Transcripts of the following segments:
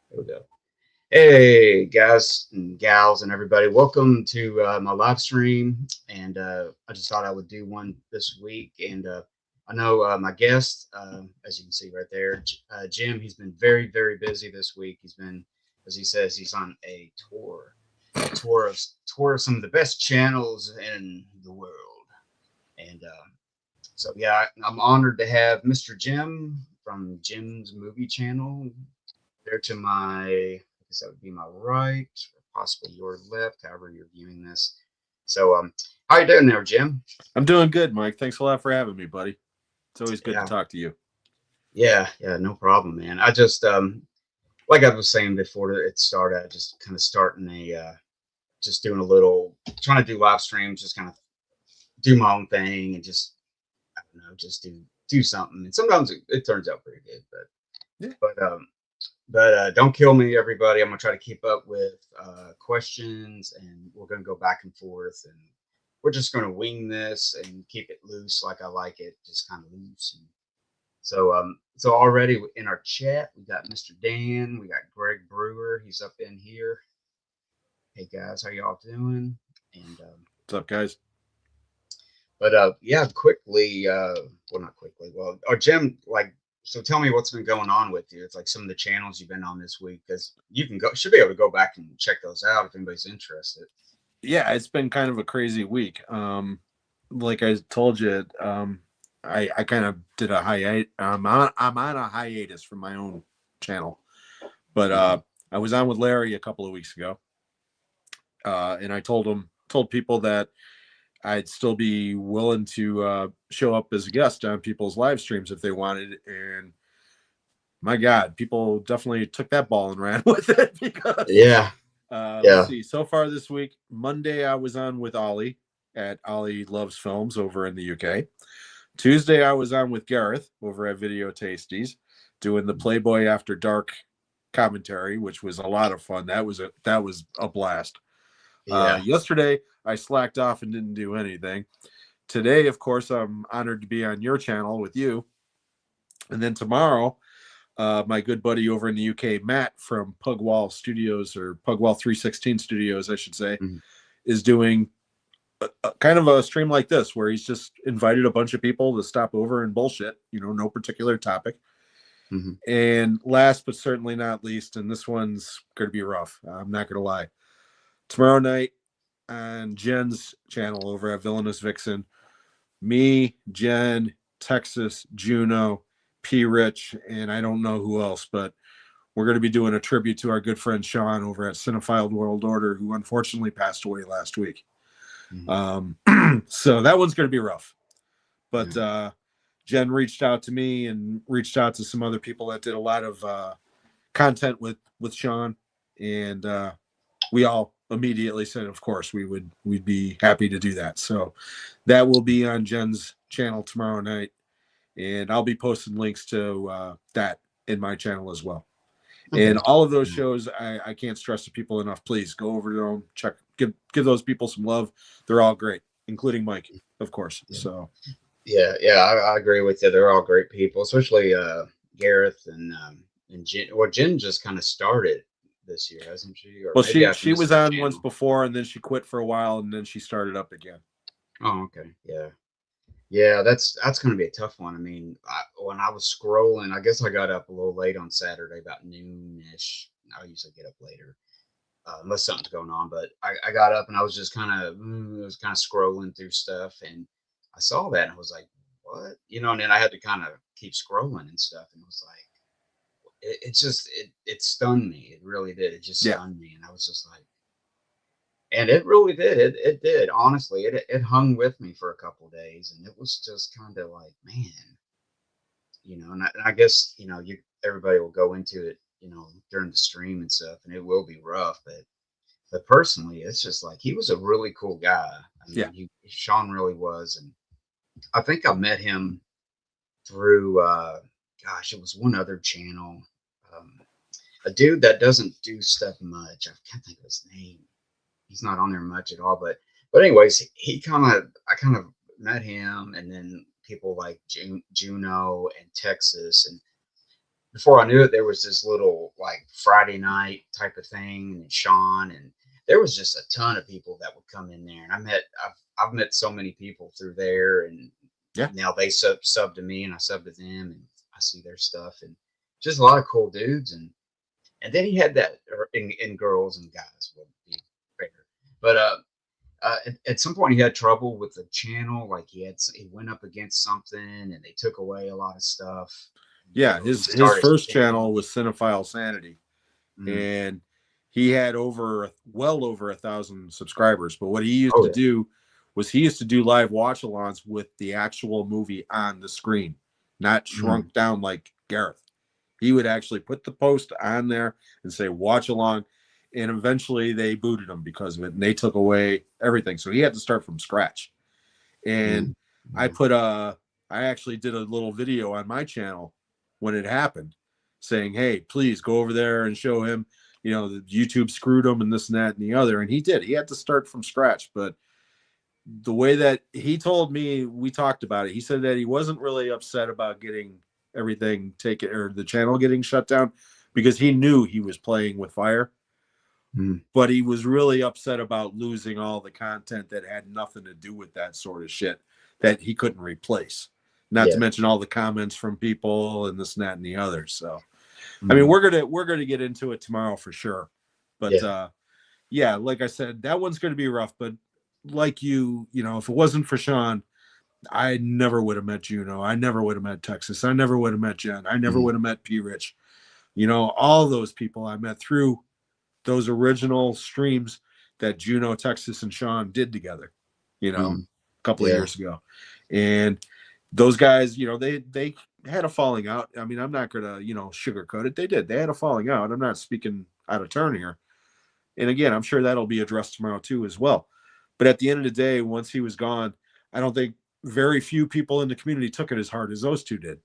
There we go. Hey, guys and gals and everybody. Welcome to my live stream. And I just thought I would do one this week. And I know my guest, as you can see right there, Jim, he's been very, very busy this week. He's been, as he says, he's on a tour of some of the best channels in the world. And so, yeah, I'm honored to have Mr. Jim from Jim's Movie Channel there to my, I guess that would be my right, or possibly your left, however you're viewing this. So, how you doing there, Jim? I'm doing good, Mike. Thanks a lot for having me, buddy. It's always good to Yeah, talk to you. yeah, no problem, man. I just, like I was saying before it started, I just kind of starting just doing a little, trying to do live streams, just kind of do my own thing and just, I don't know, just do something. And sometimes it turns out pretty good, Yeah. but don't kill me, everybody. I'm gonna try to keep up with questions, and we're gonna go back and forth, and we're just gonna wing this and keep it loose, like I like it, just kind of loose. And so already in our chat, we got Mr. Dan, we got Greg Brewer. He's up in here. Hey guys, how y'all doing? And What's up, guys? yeah, quickly, well, not quickly. Well, or Jim, like, so tell me what's been going on with you. It's like some of the channels you've been on this week, because you can go, should be able to go back and check those out if anybody's interested. Yeah, it's been kind of a crazy week. Like I told you, I kind of did a hiatus. I'm on a hiatus from my own channel, but Mhm. I was on with Larry a couple of weeks ago, and I told people that I'd still be willing to show up as a guest on people's live streams if they wanted. And my God, people definitely took that ball and ran with it because Yeah, let's yeah. see. So far this week, Monday I was on with Ollie at Ollie Loves Films over in the UK. Tuesday I was on with Gareth over at Video Tasties doing the Playboy After Dark commentary, which was a lot of fun. That was a blast. Yeah. Yesterday I slacked off and didn't do anything. Today, of course, I'm honored to be on your channel with you. And then tomorrow, my good buddy over in the UK, Matt from Pugwall Studios, or Pugwall 316 Studios, I should say, Mhm. is doing kind of a stream like this where he's just invited a bunch of people to stop over and bullshit, no particular topic. Mhm. And last but certainly not least, and this one's going to be rough, I'm not going to lie. Tomorrow night on Jen's channel over at Villainous Vixen, me, Jen, Texas, Juno, P. Rich, and I don't know who else, but we're going to be doing a tribute to our good friend Sean over at Cinephile World Order, who unfortunately passed away last week. Mhm. Um, so that one's going to be rough. But Yeah. Jen reached out to me and reached out to some other people that did a lot of content with Sean, and we all immediately said, of course, we'd be happy to do that. So that will be on Jen's channel tomorrow night, and I'll be posting links to that in my channel as well. And Okay. all of those Yeah. shows, I can't stress to people enough. Please go over to them, check, give those people some love. They're all great, including Mike, of course. Yeah. So Yeah. I agree with you. They're all great people, especially Gareth and Jen. Well, Jen just kind of started this year, hasn't she? Or well, maybe after she this was is a on once channel. before, and then she quit for a while, and then she started up again. Oh, okay. Yeah. Yeah, that's going to be a tough one. I mean, when I was scrolling, I guess I got up a little late on Saturday, about noonish. I usually get up later, unless something's going on. But I got up and I was just kind of scrolling through stuff, and I saw that and I was like, "What?" And then I had to kind of keep scrolling and stuff, and it was like, it stunned me. It really did. It just Yeah, stunned me, and I was just like, and it really did. It did. Honestly, it hung with me for a couple of days, and it was just kind of like, man, and I guess you everybody will go into it, during the stream and stuff, and it will be rough, but personally, it's just like he was a really cool guy. I yeah. mean, Sean really was, and I think I met him through, gosh, it was one other channel, um, a dude that doesn't do stuff much. I can't think of his name. He's not on there much at all. But anyways, I kind of met him, and then people like Juno and Texas, and before I knew it, there was this little like Friday night type of thing, and Sean, and there was just a ton of people that would come in there, and I've met so many people through there, and Yeah. now they sub to me, and I sub to them, and I see their stuff, and just a lot of cool dudes, and then he had that, in girls and guys would be fair, but at some point he had trouble with the channel, like he went up against something, and they took away a lot of stuff. Yeah, So he his started first spinning. channel was Cinephile Sanity, Mm. and he had well over 1,000 subscribers. But what he used Oh to yeah. do was he used to do live watch-alongs with the actual movie on the screen, not Mm. shrunk down like Gareth. He would actually put the post on there and say watch along, and eventually they booted him because of it, and they took away everything. So he had to start from scratch. And Mm. I Yeah. put a, I actually did a little video on my channel when it happened, saying, "Hey, please go over there and show him, the YouTube screwed him and this and that and the other." And he did. He had to start from scratch, but the way that he told me, we talked about it. He said that he wasn't really upset about getting everything taken or the channel getting shut down because he knew he was playing with fire, Mm. but he was really upset about losing all the content that had nothing to do with that sort of shit that he couldn't replace. Not to Yeah. mention all the comments from people and this and that and the other. So, I mean, Mm. we're gonna get into it tomorrow for sure. But Yeah. yeah, like I said, that one's gonna be rough. But like if it wasn't for Sean, I never would have met Juno. I never would have met Texas. I never would have met Jen. I never Mm. would have met P. Rich. All those people I met through those original streams that Juno, Texas, and Sean did together, a Mm. couple of Yeah. years ago. And those guys, they had a falling out. I mean, I'm not gonna, sugarcoat it. They did. They had a falling out. I'm not speaking out of turn here. And again, I'm sure that'll be addressed tomorrow too as well. But at the end of the day, once he was gone, I don't think very few people in the community took it as hard as those two did.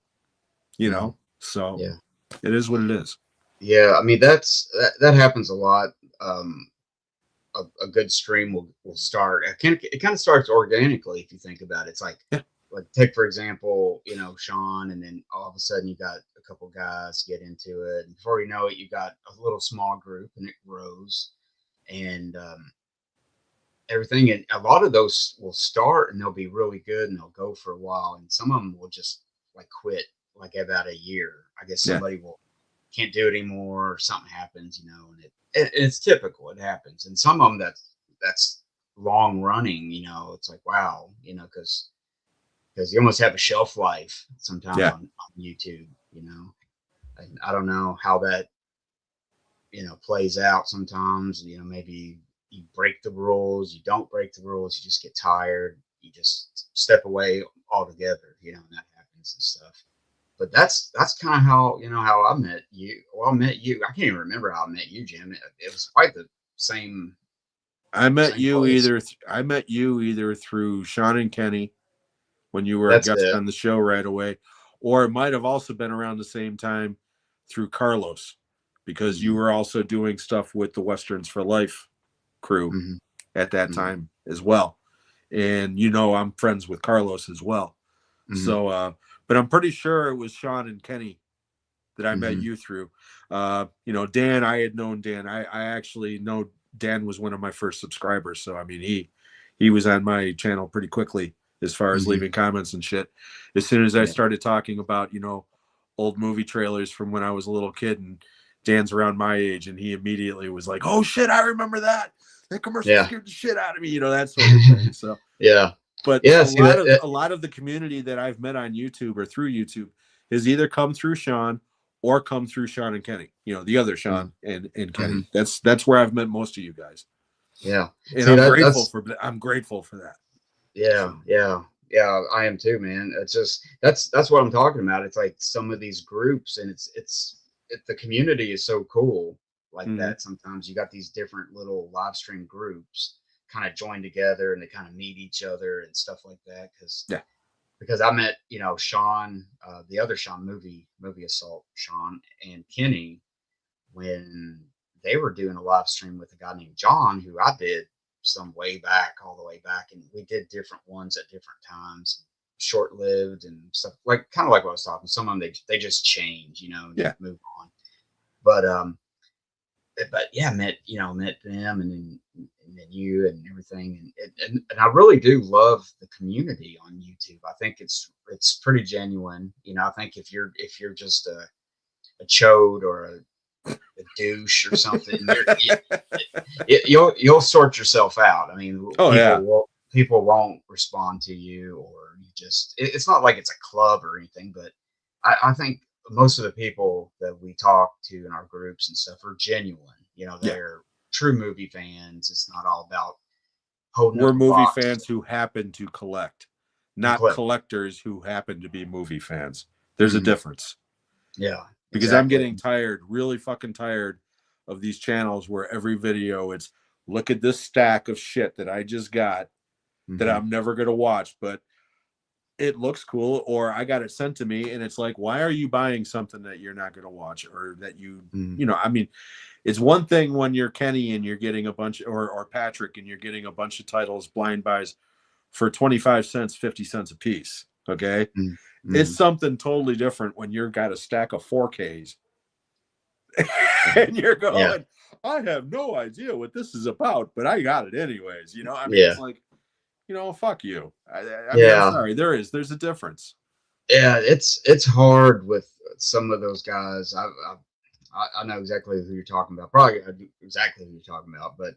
Mm. So Yeah. it is what it is. Yeah. I mean, that happens a lot. Um, a good stream will start. It kind of starts organically if you think about it. It's Yeah, like take for example, Sean, and then all of a sudden you got a couple guys get into it, and before you know it, you got a little small group, and it grows, and everything. And a lot of those will start, and they'll be really good, and they'll go for a while, and some of them will just like quit like about a year. I guess yeah, somebody will can't do it anymore, or something happens, and it's typical. It happens, and some of them that's long running. It's like wow, because you almost have a shelf life sometimes yeah, on YouTube. And I don't know how that plays out sometimes. Maybe you break the rules, you don't break the rules, you just get tired, you just step away altogether. And that happens and stuff. But that's kind of how I met you. Well, I met you. I can't even remember how I met you, Jim. It was quite the same same place. I met you either through Sean and Kenny when you were a That's guest it. on the show right away, or it might have also been around the same time through Carlos because you Hmm. were also doing stuff with the Westerns for Life crew Hmm. at that Hmm. time as well. And I'm friends with Carlos as well. Hmm. So but I'm pretty sure it was Sean and Kenny that I met Hmm. you through. Dan, I had known Dan. I actually know Dan was one of my first subscribers. So I mean he was on my channel pretty quickly as far as Hmm. leaving comments and shit. As soon as I Yeah. started talking about, old movie trailers from when I was a little kid, and Dan's around my age, and he immediately was like, "Oh shit, I remember that. That commercial Yeah. scared the shit out of me," that sort of thing. So Yeah. but Yeah. a See lot that. of a lot of the community that I've met on YouTube or through YouTube has either come through Sean or come through Sean and Kenny. The other Mm-hmm. Sean and Mm-hmm. Kenny. That's where I've met most of you guys, Yeah. and See that's I'm grateful for that. yeah, So yeah, yeah. I am too, man. It's just that's what I'm talking about. It's like some of these groups, and the community is so cool like mhm. that. Sometimes you got these different little live stream groups kind of join together, and they kind of meet each other and stuff like that. Yeah, Because I met Sean, the other Sean, movie assault Sean, and Kenny when they were doing a live stream with a guy named John, who I did some way back, all the way back, and we did different ones at different times. short-lived and stuff, like kind of like what I was talking. Some of them they just change, you know, and you Yeah. move on. But yeah, met them, and then you and everything, and I really do love the community on YouTube. I think it's pretty genuine. You know, I think if you're just a chode or a douche or something, you'll sort yourself out. I mean, Oh yeah. people won't respond to you, or you just it's not like it's a club or anything, but I think most of the people that we talk to in our groups and stuff are genuine. You know, Yeah. they're true movie fans. It's not all about holding We're up a movie box fans who happen to collect, and not click. collectors who happen to be movie fans. There's a Mhm. difference. Yeah, Because I'm exactly. getting tired, really fucking tired of these channels where every video it's look at this stack of shit that I just got that Hmm. I'm never going to watch, but it looks cool, or I got it sent to me and it's like, why are you buying something that you're not going to watch, or that Hmm. I mean, it's one thing when you're Kenny and you're getting a bunch, or Patrick and you're getting a bunch of titles blind buys for 25 cents, 50 cents a piece. Okay. It's Hmm. something totally different when you've got a stack of 4Ks and you're Yeah, going, I have no idea what this is about, but I got it anyways. I mean, yeah, it's like, fuck you. I mean, I'm yeah. sorry. There's a difference. Yeah, it's hard with some of those guys. I know exactly who you're talking about. Probably I do exactly who you're talking about, but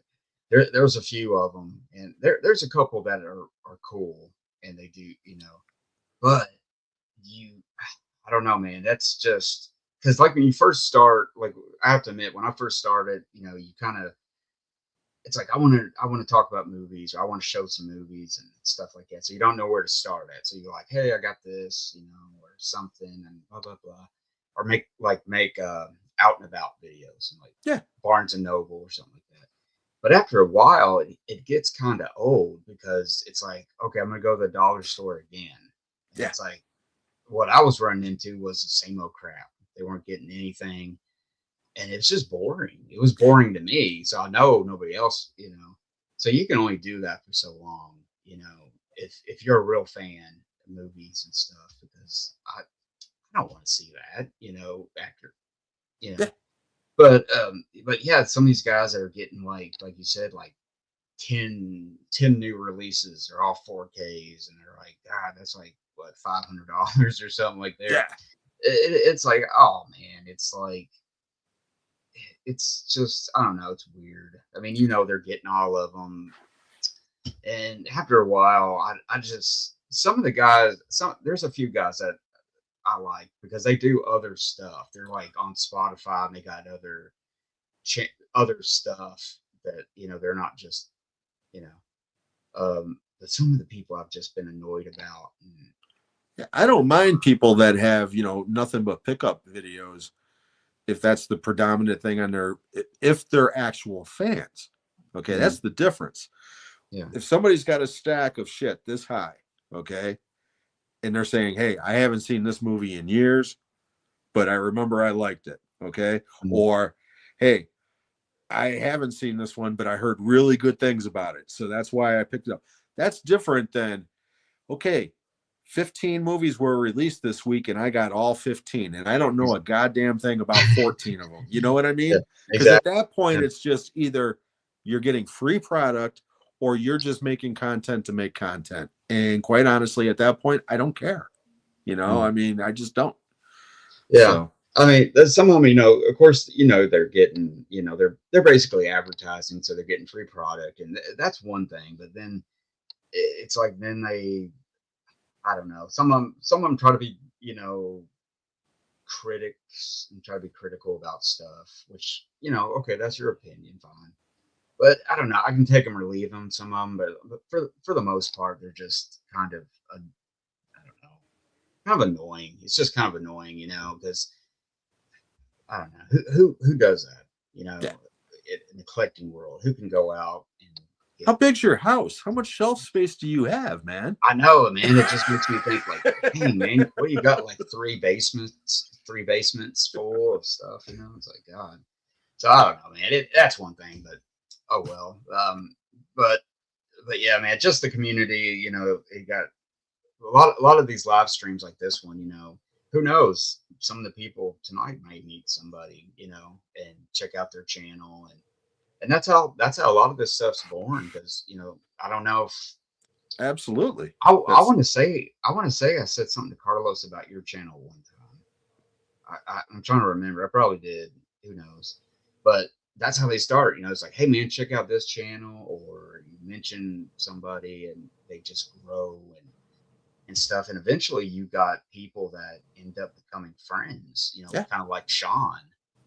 there's a few of them, and there's a couple that are cool, and they do, But you, I don't know, man. That's just because like when you first start, like I have to admit, when I first started, you kind of it's like I want to talk about movies, or I want to show some movies and stuff like that. So you don't know where to start at. So you're like, hey, I got this, or something, and blah blah blah, or make out and about videos and like Yeah. Barnes and Noble or something like that. But after a while, it gets kind of old because it's like, okay, I'm gonna go to the dollar store again, and Yeah. it's like what I was running into was the same old crap. They weren't getting anything, and it's just boring. It was boring to me, so I know nobody else, So you can only do that for so long, if you're a real fan of movies and stuff, because I don't want to see that, after, you Yeah. know. But yeah, some of these guys that are getting like you said, like 10 new releases are all 4Ks, and they're like, God, that's like what, $500 or something like there. Yeah. It's like, oh man, it's like it's just I don't know. It's weird. I mean, they're getting all of them, and after a while, I just some of the guys. There's a few guys that I like because they do other stuff. They're like on Spotify, and they got other stuff that they're not just you know. But some of the people I've just been annoyed about. Yeah. I don't mind people that have, nothing but pickup videos if that's the predominant thing on if they're actual fans. Okay, Mhm. that's the difference. Yeah. If somebody's got a stack of shit this high, okay, and they're saying, hey, I haven't seen this movie in years, but I remember I liked it, okay, Mhm. or hey, I haven't seen this one, but I heard really good things about it, so that's why I picked it up. That's different than, okay, 15 movies were released this week and I got all 15 and I don't know a goddamn thing about 14 of them. You know what I Yeah. mean? Because at Exactly. that point, Yeah. it's just either you're getting free product or you're just making content to make content. And quite honestly, at that point, I don't care. Mhm. I mean, I just don't. Yeah. So, I mean, there's some of them, of course, they're getting, they're basically advertising, so they're getting free product, and that's one thing. But then it's like then I don't know, some of them try to be, critics and try to be critical about stuff, which okay, that's your opinion, fine. But I don't know, I can take them or leave them. Some of them, but for the most part, they're just kind of, I don't know, kind of annoying. It's just kind of annoying, because I don't know who does that. yeah. In the collecting world, who can go out and How get. big's your house? How much shelf space do you have, man? I know, man. It just makes me think like, dang, man, what you got like three basements full of stuff. It's like God. So I don't know, man. That's one thing, but oh well. But yeah, man, just the community. It got a lot of these live streams like this one, you know, who knows? Some of the people tonight might meet somebody, you know, and check out their channel, and that's how a lot of this stuff's born. Because you know, I don't know if Absolutely. I That's want to say I said something to Carlos about your channel one time. I'm trying to remember. I probably did. Who knows? But that's how they start. You know, it's like, hey man, check out this channel, or you mention somebody, and they just grow and stuff. And eventually, you got people that end up becoming friends. You know, yeah. kind of like Sean.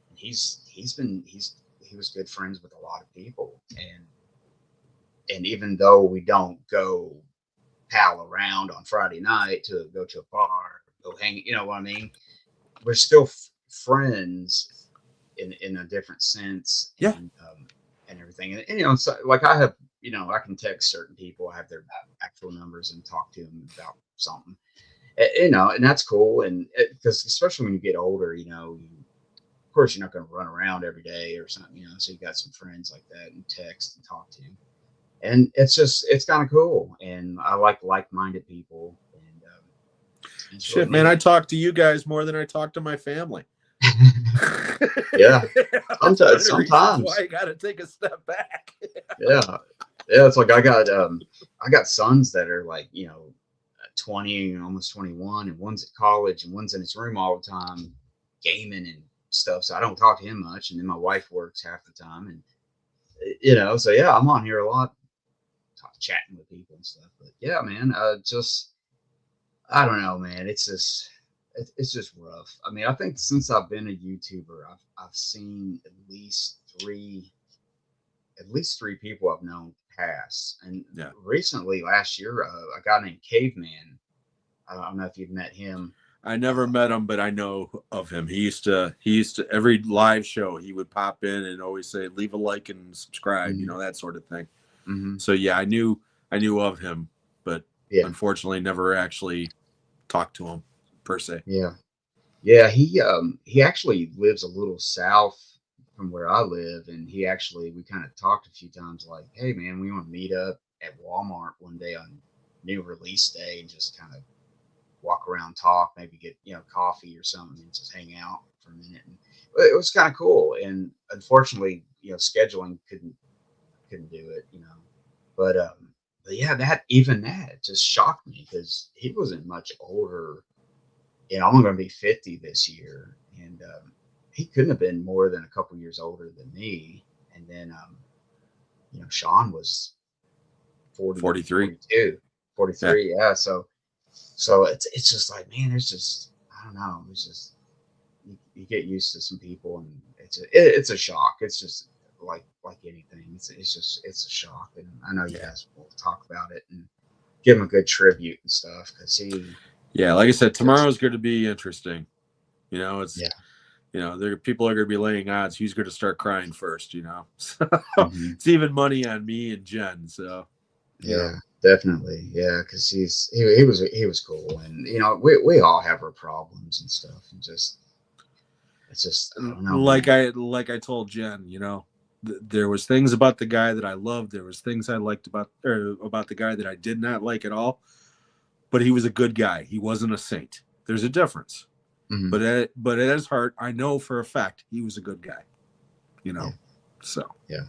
And he was good friends with a lot of people, and even though we don't go pal around on Friday night to go to a bar, go hang, you know what I mean? We're still friends in a different sense, Yeah. and everything. And you know, so, like I have, you know, I can text certain people. I have their actual numbers and talk to them about something. You know, and that's cool. And because especially when you get older, you know, of course you're not going to run around every day or something. You know, so you got some friends like that and text and talk to. And it's kind of cool. And I like-minded people, and it's really Shit, man, neat. I talk to you guys more than I talk to my family. Yeah, That's one of the reasons why sometimes. I got to take a step back. Yeah, yeah. It's like I got sons that are like, you know, 20 and almost 21, and one's at college, and one's in his room all the time gaming and stuff. So I don't talk to him much, and then my wife works half the time, and you know, so yeah, I'm on here a lot, chatting with people and stuff. But yeah, man, just I don't know, man. It's just rough. I mean, I think since I've been a YouTuber, I've seen at least three people I've known pass. And Yeah. recently, last year, a guy named Caveman. I don't know if you've met him. I never met him, but I know of him. He used to every live show he would pop in and always say, leave a like and subscribe, Mm-hmm. that sort of thing. Mm-hmm. So yeah, I knew of him, but Yeah, unfortunately never actually talked to him per se. yeah, yeah. He actually lives a little south from where I live, and we kind of talked a few times, like, hey man, we want to meet up at Walmart one day on new release day and just kind of walk around, talk, maybe get, you know, coffee or something, and just hang out for a minute. And it was kind of cool. And unfortunately, you know, scheduling couldn't do it, you know. But yeah, that just shocked me because he wasn't much older. You know, I'm going to be 50 this year, and he couldn't have been more than a couple years older than me. And then you know, Sean was 40, 43. 42, Yeah. 43. Yeah, so it's just like, man, there's just I don't know. It's just you get used to some people, and it's a shock. It's just like anything. It's a shock, and I know you Yeah. guys will talk about it and give him a good tribute and stuff because Yeah. Like I said, just tomorrow's going to be interesting. It's, yeah. there people are going to be laying odds who's going to start crying first, So Hmm. it's even money on me and Jen. So, Yeah, definitely. Yeah, because he was cool, and you know we all have our problems and stuff, and just it's just I don't know, like man. I told Jen, there was things about the guy that I loved. There was things I liked about the guy that I did not like at all. But he was a good guy. He wasn't a saint. There's a difference. Hmm. But at his heart, I know for a fact he was a good guy. Yeah, So yeah,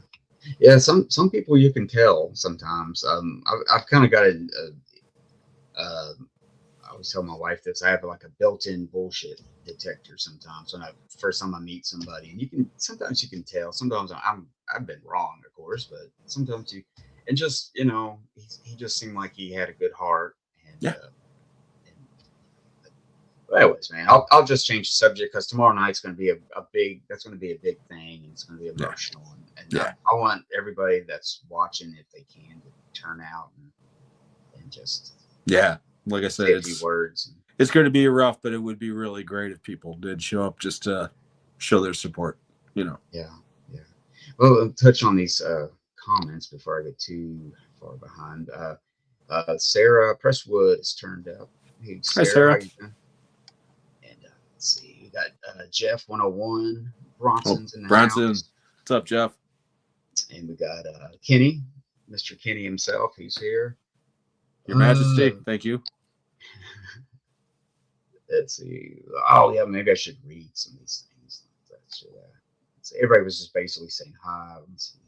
yeah. Some people you can tell sometimes. I've kind of got uh, I always tell my wife this. I have like a built-in bullshit detector sometimes when I first time I meet somebody, and sometimes you can tell. Sometimes I've been wrong, of course, but sometimes you and just you know he just seemed like he had a good heart, yeah, and but anyways, man, I'll just change the subject because tomorrow night's going to be a big that's going to be a big thing, and it's going to be yeah, emotional, and yeah, I want everybody that's watching, if they can, to turn out and just yeah. Like I said, say a few words. it's going to be rough, but it would be really great if people did show up just to show their support. Yeah, yeah. Well, touch on these comments before I get too far behind. Sarah Presswood has turned up. Hey, Hi, Sarah, how Sarah. you doing? And let's see, we got Jeff 101. Oh, Bronson's in the Bronson. house, What's up, Jeff? and we got Kenny, Mr. Kenny himself. He's here. Your Majesty. Thank you. Let's see. Oh yeah, maybe I should read some of these things. So everybody was just basically saying hi. Let's see.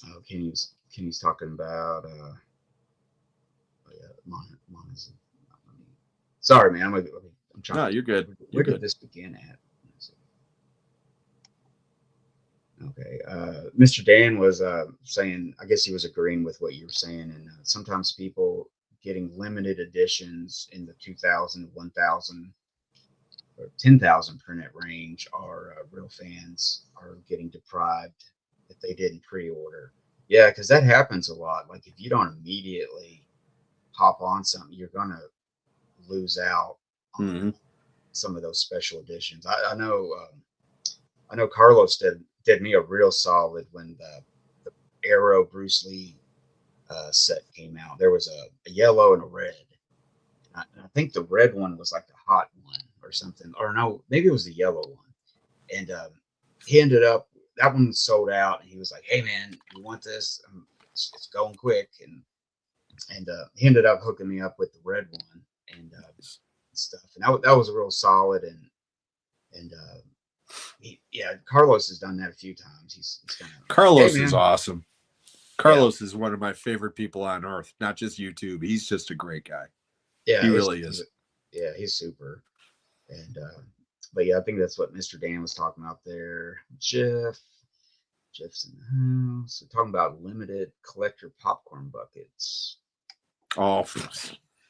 Oh, Kenny's talking about. Oh yeah, Mon. Sorry, man. I'm trying No, to. you're good. You're Where did good. this begin at? Okay. Mr. Dan was saying, I guess he was agreeing with what you were saying. And sometimes people getting limited editions in the 2,000, 1,000, or 10,000 printed range are real fans are getting deprived if they didn't pre-order. Yeah, because that happens a lot. Like if you don't immediately hop on something, you're going to lose out on Mm-hmm. some of those special editions. I know Carlos did me a real solid when the Arrow Bruce Lee set came out. There was a yellow and a red. And I think the red one was like the hot one or something. Or no, maybe it was the yellow one. And he ended up, that one sold out. And he was like, hey, man, you want this? It's going quick. And he ended up hooking me up with the red one and stuff. And that was a real solid. And yeah, Carlos has done that a few times. He's kind of Carlos hey, is man. awesome. Carlos is one of my favorite people on earth, not just YouTube. He's just a great guy. Yeah, he really is. Yeah, he's super. And but yeah, I think that's what Mr. Dan was talking about there. Jeff's in the house. We're talking about limited collector popcorn buckets. Oh,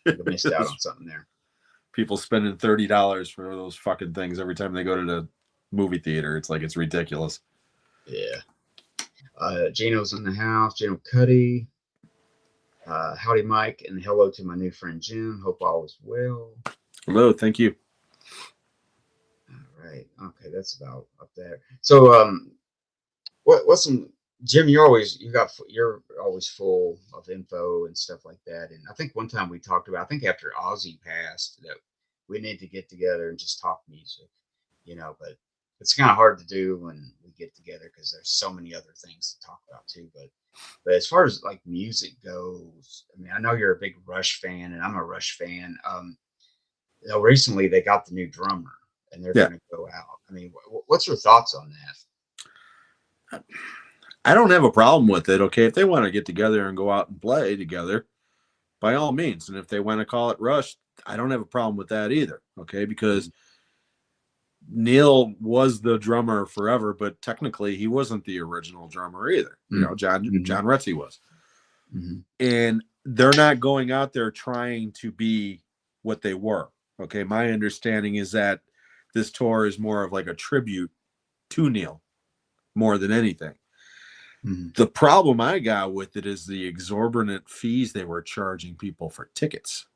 I missed out on something there. People spending $30 for those fucking things every time they go to the movie theater. It's like it's ridiculous. Yeah. Gino's in the house. Gino Cuddy. Howdy, Mike, and hello to my new friend Jim. Hope all is well. Hello, thank you. All right. Okay, that's about up there. So, what's some Jim? You're always full of info and stuff like that. And I think one time we talked about. I think after Ozzy passed, that we need to get together and just talk music. But it's kind of hard to do when we get together because there's so many other things to talk about too. But as far as like music goes, I mean, I know you're a big Rush fan, and I'm a Rush fan. Recently they got the new drummer, and they're going to go out. I mean, what's your thoughts on that? I don't have a problem with it. Okay, if they want to get together and go out and play together, by all means. And if they want to call it Rush, I don't have a problem with that either. Okay, because Neil was the drummer forever, but technically he wasn't the original drummer either. John Retzi was. And they're not going out there trying to be what they were. Okay, my understanding is that this tour is more of like a tribute to Neil more than anything. The problem I got with it is the exorbitant fees they were charging people for tickets.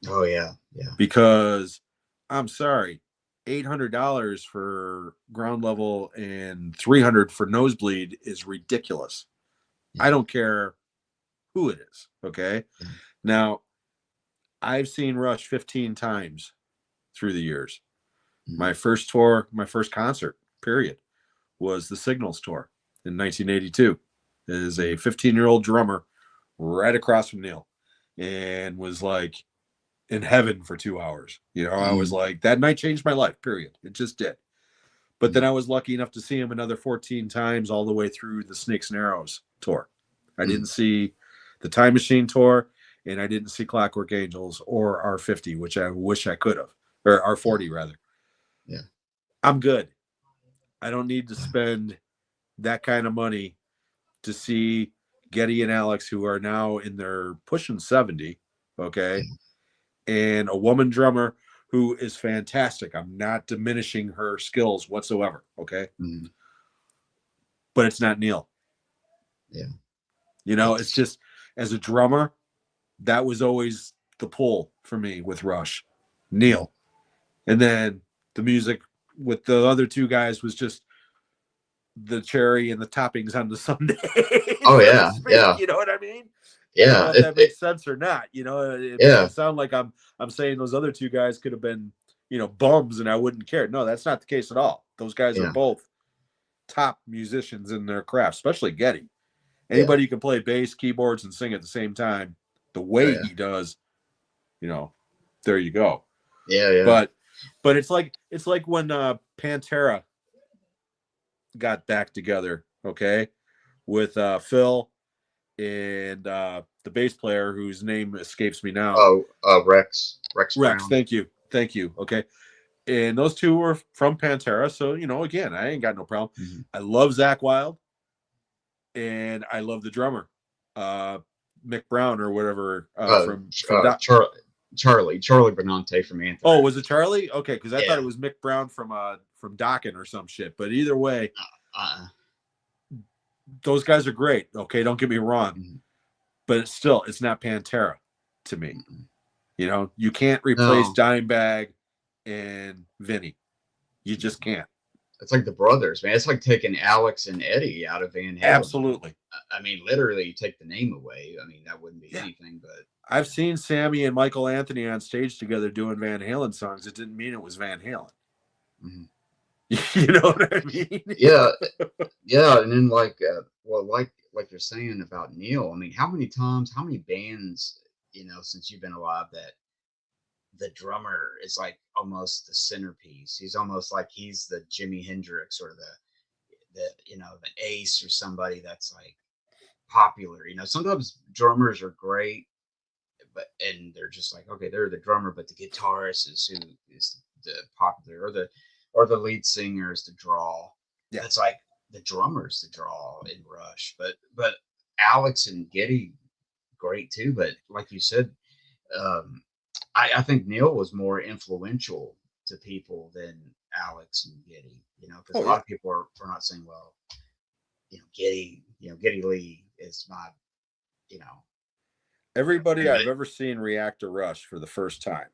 Oh yeah. Because I'm sorry, $800 for ground level and $300 for nosebleed is ridiculous. I don't care who it is. Okay. Now, I've seen Rush 15 times through the years. My first concert, period, was the Signals tour in 1982. It is a 15-year-old drummer right across from Neil and was like in heaven for 2 hours. I was like, that night changed my life, period. It just did. But then I was lucky enough to see him another 14 times all the way through the Snakes and Arrows tour. I didn't see the Time Machine tour, and I didn't see Clockwork Angels or R50, which I wish I could have, or R40 rather. Yeah. I'm good. I don't need to spend that kind of money to see Geddy and Alex, who are now in their pushing 70, okay, and a woman drummer who is fantastic. I'm not diminishing her skills whatsoever, okay? But it's not Neil. Yeah. It's just, as a drummer, that was always the pull for me with Rush. Neil. And then the music with the other two guys was just the cherry and the toppings on the sundae. Oh yeah. You know what I mean? Yeah. I don't know if that makes sense or not. It sounds like I'm saying those other two guys could have been, bums and I wouldn't care. No, that's not the case at all. Those guys are both top musicians in their craft, especially Geddy. Anybody who can play bass, keyboards, and sing at the same time, the way yeah, he does, you know, there you go. yeah, yeah. But it's like when Pantera got back together, okay, with Phil and the bass player whose name escapes me now. Oh, Rex Rex, Brown. thank you. Okay. And those two were from Pantera. So, you know, again, I ain't got no problem. Mm-hmm. I love Zach Wilde and I love the drummer, Mick Brown or whatever, from Charlie Benante from Anthrax. Oh, was it Charlie? Okay, because I thought Yeah. it was Mick Brown from Dokken or some shit. But either way, those guys are great. Okay, don't get me wrong, mm-hmm. but it's not Pantera to me. Mm-hmm. You know, you can't replace Dimebag and Vinny. You just can't. It's like the brothers, man. It's like taking Alex and Eddie out of Van Halen. Absolutely. I mean, literally, you take the name away. I mean, that wouldn't be anything. But I've seen Sammy and Michael Anthony on stage together doing Van Halen songs. It didn't mean it was Van Halen. Mm-hmm. You know what I mean? Yeah, yeah. And then like you're saying about Neil. I mean, how many bands, you know, since you've been alive, that the drummer is like almost the centerpiece. He's almost like he's the Jimi Hendrix or the you know, the Ace or somebody that's like popular. You know, sometimes drummers are great, and they're just like, okay, they're the drummer, but the guitarist is who is the popular, or the lead singer is the draw. Yeah, it's like the drummer's the draw in Rush, but Alex and Geddy great too. But like you said, I think Neil was more influential to people than Alex and Geddy. You know, because a lot of people are not saying, well, you know, Geddy Lee is my, you know. Everybody I've ever seen react to Rush for the first time,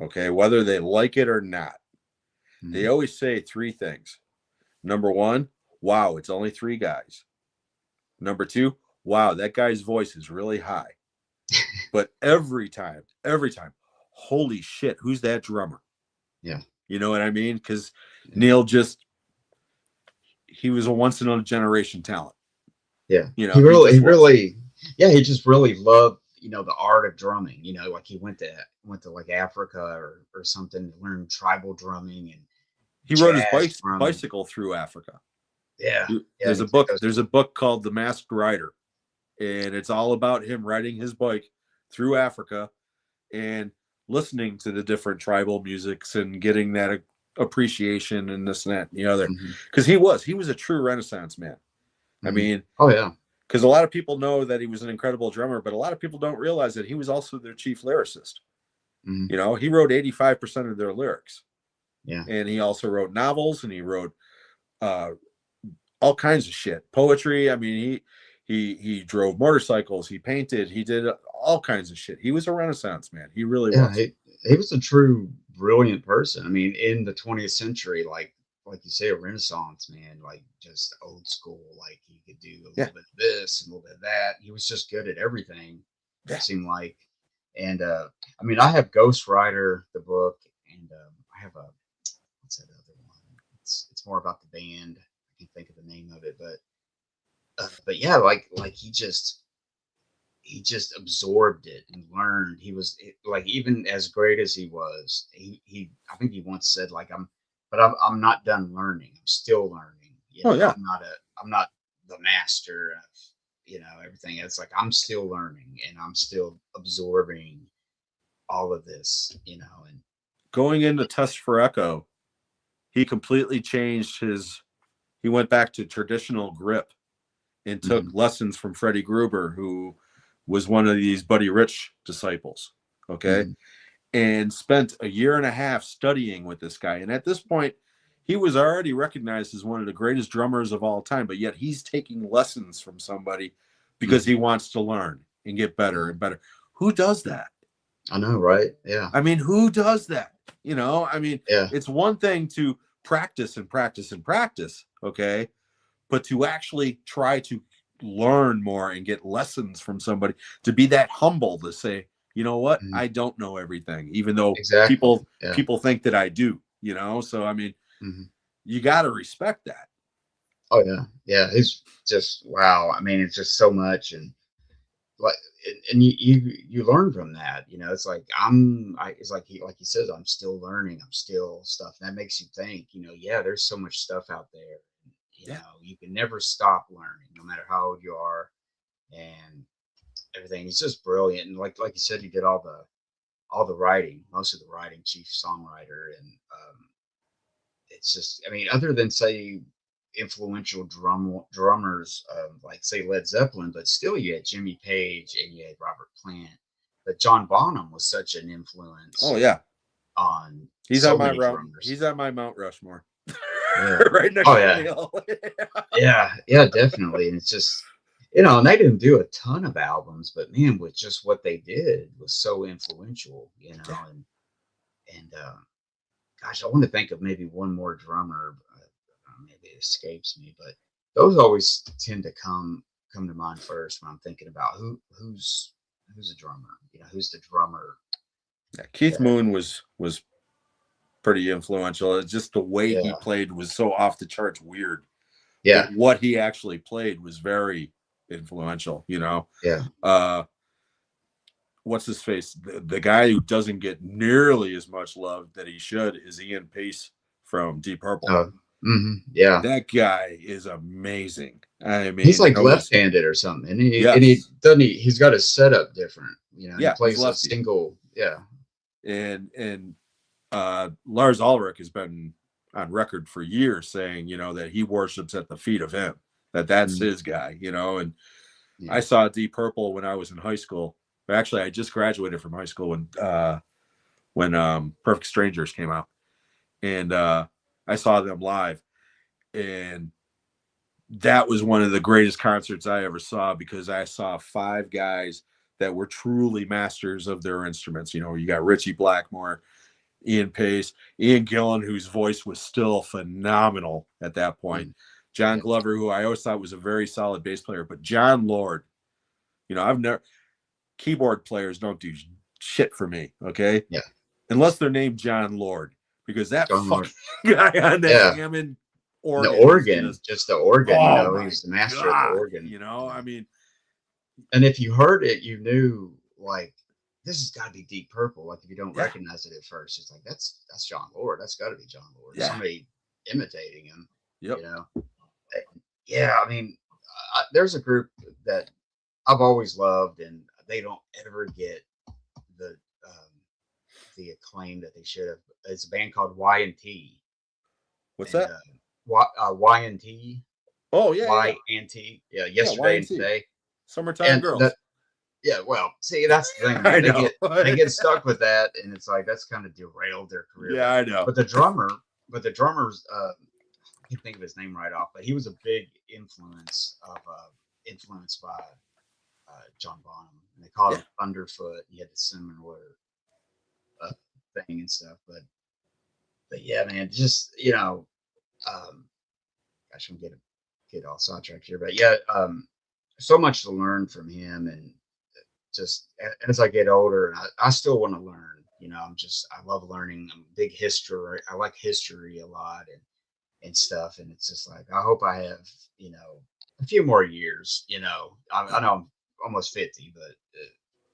okay, whether they like it or not, they always say three things. Number one, wow, it's only three guys. Number two, wow, that guy's voice is really high. But every time, holy shit, who's that drummer? Yeah. You know what I mean? Because Neil he was a once in a generation talent. Yeah. You know, he just really loved, you know, the art of drumming. You know, like he went to like Africa or something to learn tribal drumming, and he rode his bicycle through Africa. Yeah. There's a book called The Masked Rider, and it's all about him riding his bike through Africa and listening to the different tribal musics and getting that appreciation and this and that and the other. Because he was a true Renaissance man. I mean, because a lot of people know that he was an incredible drummer, but a lot of people don't realize that he was also their chief lyricist. You know, he wrote 85% of their lyrics. Yeah. And he also wrote novels, and he wrote all kinds of shit. Poetry. I mean, he drove motorcycles, he painted, he did all kinds of shit. He was a Renaissance man. He really was. He was a true brilliant person. I mean, in the 20th century, like you say, a Renaissance man, like just old school. Like he could do a little bit of this and a little bit of that. He was just good at everything. It seemed like. And I mean, I have Ghost Rider, the book, and I have what's that other one? It's more about the band. I can't think of the name of it, but yeah, like he just absorbed it and learned. He was like, even as great as he was, he I think he once said, like, I'm not done learning. I'm still learning. You know, I'm not the master of, you know, everything. It's like I'm still learning and I'm still absorbing all of this, you know. And going into Test for Echo, he completely changed he went back to traditional grip and took lessons from Freddie Gruber, who was one of these Buddy Rich disciples, okay? And spent a year and a half studying with this guy. And at this point, he was already recognized as one of the greatest drummers of all time, but yet he's taking lessons from somebody because he wants to learn and get better and better. Who does that? I know, right? Yeah. I mean, who does that? You know, I mean, it's one thing to practice and practice and practice, okay? But to actually try to learn more and get lessons from somebody, to be that humble to say, you know what, I don't know everything, even though people think that I do, you know? So, I mean, you got to respect that. Oh, yeah. Yeah. It's just, wow. I mean, it's just so much. And like, and you learn from that. You know, it's like it's like he says, I'm still learning, I'm still stuff. And that makes you think. You know, yeah, there's so much stuff out there. You Yeah. know, you can never stop learning, no matter how old you are, and everything. He's just brilliant. And like you said, he did all the writing, most of the writing, chief songwriter, and it's just, I mean, other than say influential drummers, like say Led Zeppelin, but still you had Jimmy Page and you had Robert Plant. But John Bonham was such an Oh influence yeah. on He's on so my many route. drummers. He's on my Mount Rushmore. Yeah. Right next Oh to yeah. Neil. Yeah. Yeah. Definitely. And it's just, you know, and they didn't do a ton of albums, but man, with just what they did was so influential. You Yeah. know, and gosh, I want to think of maybe one more drummer. Maybe it escapes me, but those always tend to come to mind first when I'm thinking about who's a drummer. You know, who's the drummer Yeah, Keith that? Moon was pretty influential. It's just the way he Yeah, played was so off the charts weird. yeah, But what he actually played was very influential, you know. yeah. Uh what's his face? The guy who doesn't get nearly as much love that he should is Ian Pace from Deep Purple. Yeah. That guy is amazing. I He's mean, you like know, he's left-handed or something, and he yes. doesn't he's got his setup different. You know, and he Yeah, he's plays a lefty. single. Yeah. And Lars Ulrich has been on record for years saying, you know, that he worships at the feet of him, that that's Mhm. his guy, you know. And I Yeah. saw Deep Purple when I was in high school. Actually, I just graduated from high school when Perfect Strangers came out, and I saw them live, and that was one of the greatest concerts I ever saw because I saw five guys that were truly masters of their instruments. You know, you got Richie Blackmore, Ian Pace, Ian Gillan, whose voice was still phenomenal at that point. Mhm. John Yeah. Glover, who I always thought was a very solid bass player, but John Lord, you know, I've never keyboard players don't do shit for me, okay? Yeah. Unless they're named John Lord, because that John fucking Lord. guy on that Yeah. Hammond And the organ is organ, just, just the organ. You oh know, he my was the master of the god, organ. you know, You I know, mean, and if you heard it, you knew like this has got to be Deep Purple. Like if you don't yeah, recognize it at first, it's like that's John Lord. That's got to be John Lord. yeah, Somebody imitating him. yep, You know. Yeah, I mean, there's a group that I've always loved, and they don't ever get the um, the acclaim that they should have. It's a band called Y&T, what's and that? Y&T, Oh yeah, yeah, Y and T. Yeah, yeah, yesterday and YNT, today, Summertime and Girls. that. Yeah, well, see, that's the thing, I man. know. They get stuck with that, and it's like that's kind of derailed their career. Yeah, I know. But the drummer, but the drummer's, I can't think of his name right off, but he was a big influenced by John Bonham. And they called Yeah, him Thunderfoot. He had the similar uh, thing and stuff. But yeah, man, just um, gosh, I'm getting get all sidetracked here. But yeah, so much to learn from him, and just as I get older, and I still want to learn. You know, I love learning. I'm a big history. I like history a lot and stuff. And it's just like I hope I have a few more years. You know, I know I'm almost 50, but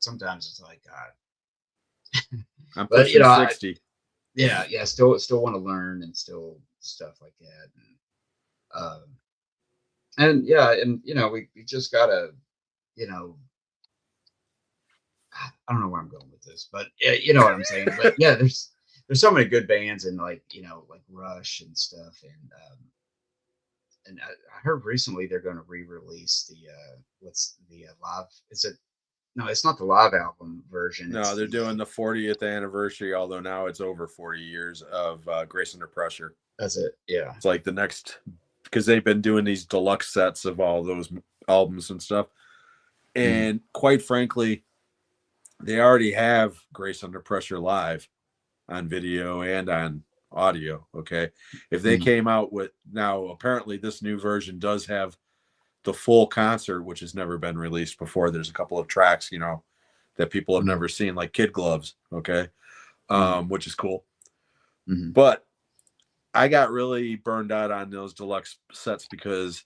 sometimes it's like God. I'm But pushing 60. yeah, still want to learn and still stuff like that. And yeah, and we just gotta you know I don't know where I'm going with this, but you know what I'm saying. But yeah, there's so many good bands and like like Rush and stuff, and I heard recently they're going to re-release the what's the live? Is it no? It's not the live album version. No, It's they're the doing the 40th anniversary, although now it's over 40 years of Grace Under Pressure. that's it. Yeah. It's like the next, because they've been doing these deluxe sets of all those albums and stuff. Mhm. And quite frankly, they already have Grace Under Pressure live on video and on audio. Okay. If they Mhm. came out with, now apparently this new version does have the full concert, which has never been released before. There's a couple of tracks, that people have Mhm. never seen, like Kid Gloves. Okay. Mhm. Which is cool. Mhm. But I got really burned out on those deluxe sets because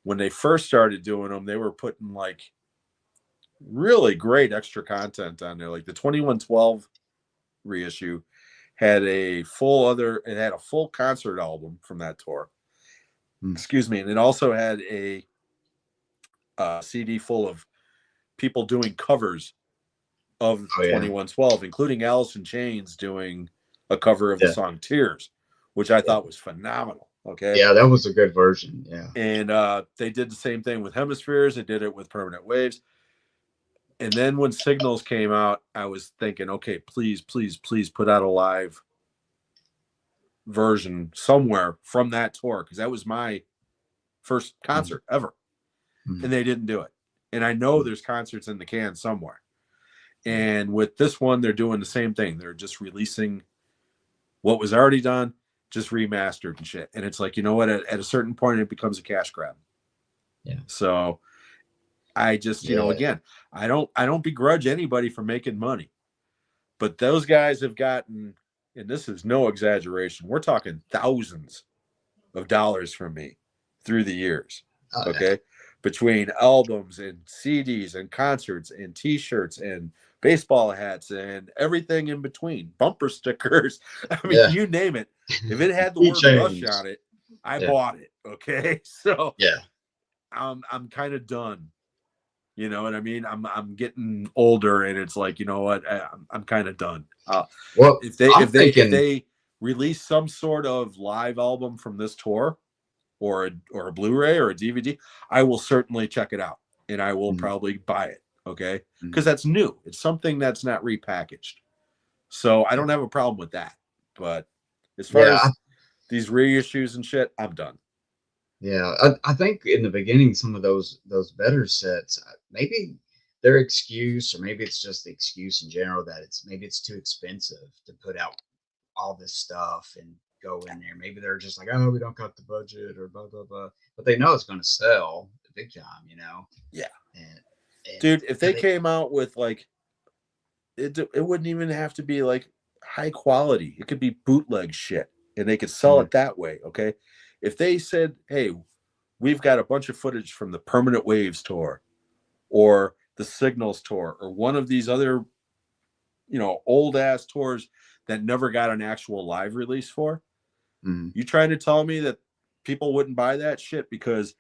when they first started doing them, they were putting like really great extra content on there. Like the 2112 reissue had a full concert album from that tour. Excuse me. And it also had a CD full of people doing covers of 2112, including Alice in Chains doing a cover of the song Tears, which I thought was phenomenal. Okay. Yeah, that was a good version. Yeah. And they did the same thing with Hemispheres. They did it with Permanent Waves. And then when Signals came out, I was thinking, okay, please, please, please put out a live version somewhere from that tour, because that was my first concert ever. And they didn't do it. And I know there's concerts in the can somewhere. And with this one, they're doing the same thing. They're just releasing what was already done, just remastered and shit. And it's like, you know what? At a certain point, it becomes a cash grab. Yeah. So I just, you know, again, I don't begrudge anybody for making money, but those guys have gotten, and this is no exaggeration, we're talking thousands of dollars from me through the years. Okay. Between albums and CDs and concerts and t-shirts and baseball hats and everything in between, bumper stickers. I mean, you name it. If it had the word Rush on it, I bought it. Okay. So I'm kind of done. You know what I mean? I'm getting older, and it's like, you know what? I'm kind of done. Well, if they release some sort of live album from this tour, or a Blu-ray or a DVD, I will certainly check it out, and I will probably buy it. Okay, because that's new. It's something that's not repackaged, so I don't have a problem with that. But as far as these reissues and shit, I'm done. Yeah, I think in the beginning, some of those better sets, maybe their excuse, or maybe it's just the excuse in general, that it's too expensive to put out all this stuff and go in there. Maybe they're just like, oh, we don't got the budget, or blah blah blah. But they know it's going to sell big time, you know. Yeah. And dude, if they came out with like, it wouldn't even have to be like high quality. It could be bootleg shit, and they could sell it that way. Okay. If they said, hey, we've got a bunch of footage from the Permanent Waves tour or the Signals tour or one of these other, you know, old ass tours that never got an actual live release for, you trying to tell me that people wouldn't buy that shit? Because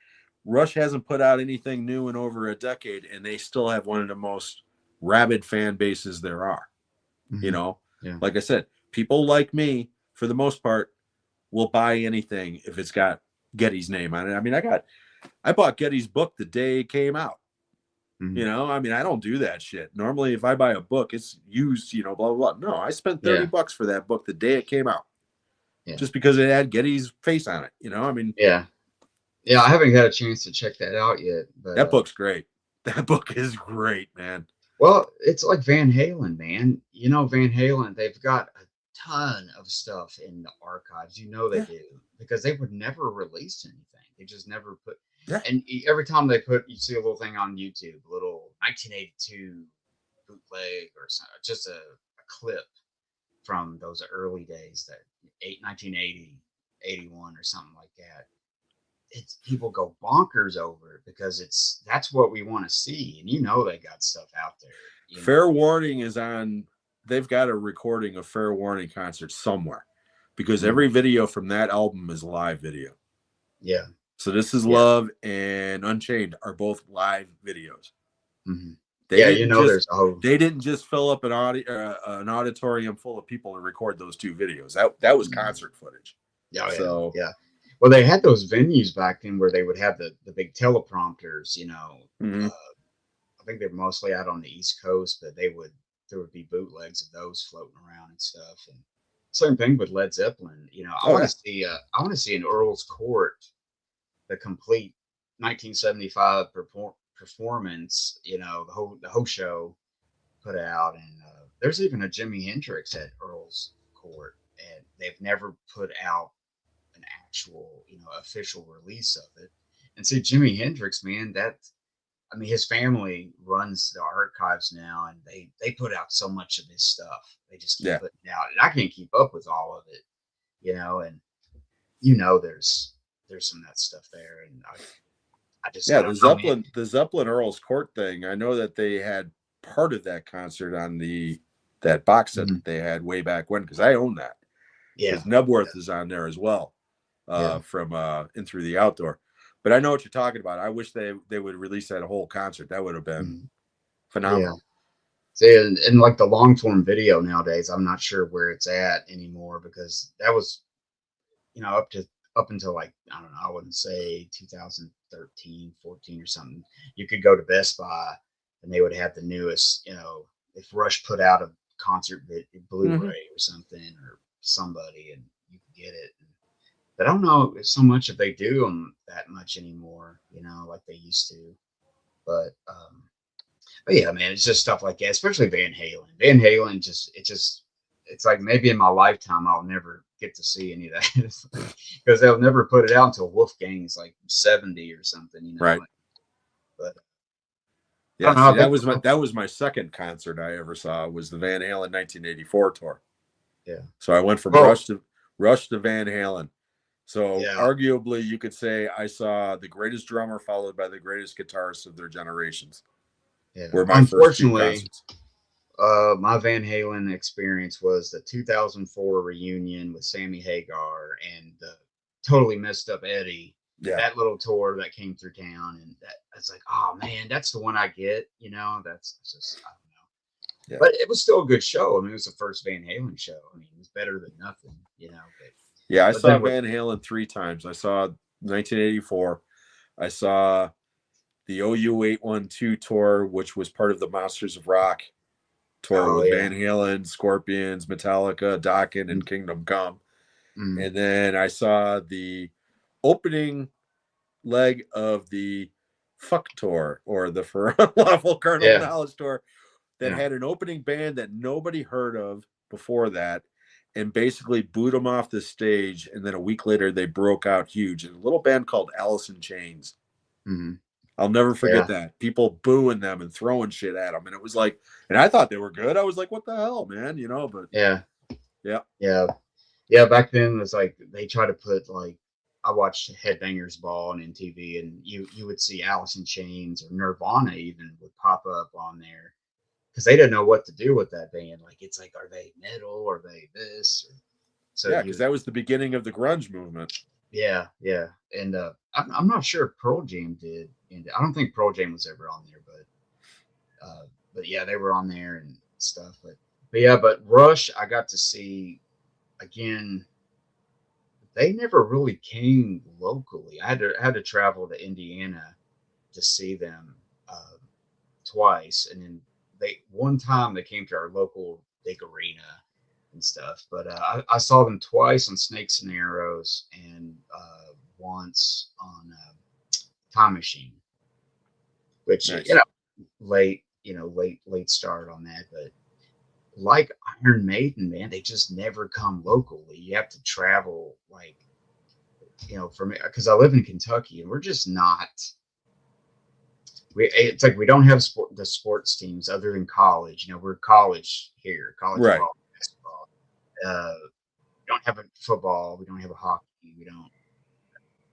Rush hasn't put out anything new in over a decade, and they still have one of the most rabid fan bases there are. You know, like I said, people like me, for the most part, will buy anything if it's got Getty's name on it. I mean, I bought Getty's book the day it came out. You know, I mean, I don't do that shit. Normally, if I buy a book, it's used, you know, blah, blah, blah. No, I spent $30 for that book the day it came out. Just because it had Getty's face on it, you know? I mean, yeah, I haven't got a chance to check that out yet. But that book's great. That book is great, man. Well, it's like Van Halen, man. You know, Van Halen, they've got a ton of stuff in the archives. You know they do, because they would never release anything. They just never put. And every time they put, you see a little thing on YouTube, a little 1982 bootleg or something, just a clip from those early days, that 1980, 81 or something like that. It's, people go bonkers over it because that's what we want to see, and you know they got stuff out there. Fair Warning is on. They've got a recording of Fair Warning concert somewhere, because every video from that album is live video. Yeah. So This Is Love and Unchained are both live videos. They didn't just fill up an auditorium full of people and record those two videos. That was concert footage. Yeah. Well, they had those venues back then where they would have the big teleprompters, you know. I think they're mostly out on the East Coast, but there would be bootlegs of those floating around and stuff. And same thing with Led Zeppelin. You know, I want to see an Earl's Court, the complete 1975 performance. You know, the whole show put out, and there's even a Jimi Hendrix at Earl's Court, and they've never put out an actual, you know, official release of it. And see, Jimi Hendrix, man, I mean, his family runs the archives now, and they put out so much of his stuff. They just keep putting out, and I can't keep up with all of it, you know. And you know, there's some of that stuff there, and I Yeah, don't know, man. The Zeppelin Earl's Court thing. I know that they had part of that concert on that box set Mhm. that they had way back when, because I own that. Yeah, Because Nebworth is on there as well, yeah. from In Through the Outdoor. But I know what you're talking about. I wish they would release that whole concert. That would have been Mhm. Yeah. phenomenal. See, and like the long form video nowadays, I'm not sure where it's at anymore because that was, up until like, I don't know, I wouldn't say 2013, 14 or something. You could go to Best Buy and they would have the newest, if Rush put out a concert Mm-hmm. Blu-ray or something or somebody, and you could get it. But I don't know so much if they do them that much anymore, like they used to. But yeah, man, it's just stuff like that, especially Van Halen. Van Halen it's like maybe in my lifetime I'll never get to see any of that because they'll never put it out until Wolfgang's like 70 or something. Right. But I Yeah. don't know. See, I think that was my second concert I ever saw, was the Van Halen 1984 tour. yeah. So I went from Well, Rush to Van Halen. So yeah, arguably, you could say I saw the greatest drummer followed by the greatest guitarist of their generations. yeah. Were my first two Unfortunately, concerts. my Van Halen experience was the 2004 reunion with Sammy Hagar and the totally messed up Eddie. Yeah. That little tour that came through town, and that's like, oh man, that's the one I get. That's just, I don't know, Yeah. but it was still a good show. I mean, it was the first Van Halen show. I mean, it was better than nothing. Yeah, I But saw then with Van Halen three times. I saw 1984. I saw the OU 812 tour, which was part of the Monsters of Rock tour oh with yeah, Van Halen, Scorpions, Metallica, Dokken, and Kingdom Come. mm, And then I saw the opening leg of the Fuck Tour, or the For Unlawful Carnal yeah, Knowledge Tour, that yeah, had an opening band that nobody heard of before that, and basically booed them off the stage. And then a week later, they broke out huge. And a little band called Alice in Chains. mm, I'll never yeah, forget that. People booing them and throwing shit at them. And it was like, and I thought they were good. I was like, what the hell, man? But yeah, yeah. yeah. Yeah, back then it was like they try to put like I watched Headbangers Ball on MTV, and you would see Alice in Chains or Nirvana even would pop up on there because they didn't know what to do with that band. Like it's like, are they metal? Are they this? So Yeah, because that was the beginning of the grunge movement. yeah, yeah, and I'm not sure if Pearl Jam did, and I don't think Pearl Jam was ever on there, but yeah, they were on there and stuff. But yeah, but Rush I got to see again. They never really came locally. I had to travel to Indiana to see them twice, and then one time they came to our local big arena and stuff. But I saw them twice on Snakes and Arrows, and once on Time Machine, which Nice. late start on that, but like Iron Maiden, man, they just never come locally. You have to travel like from because I live in Kentucky and we're just not. It's like we don't have the sports teams other than college. We're college here, college Right. football, basketball. We don't have a football. We don't have a hockey. We don't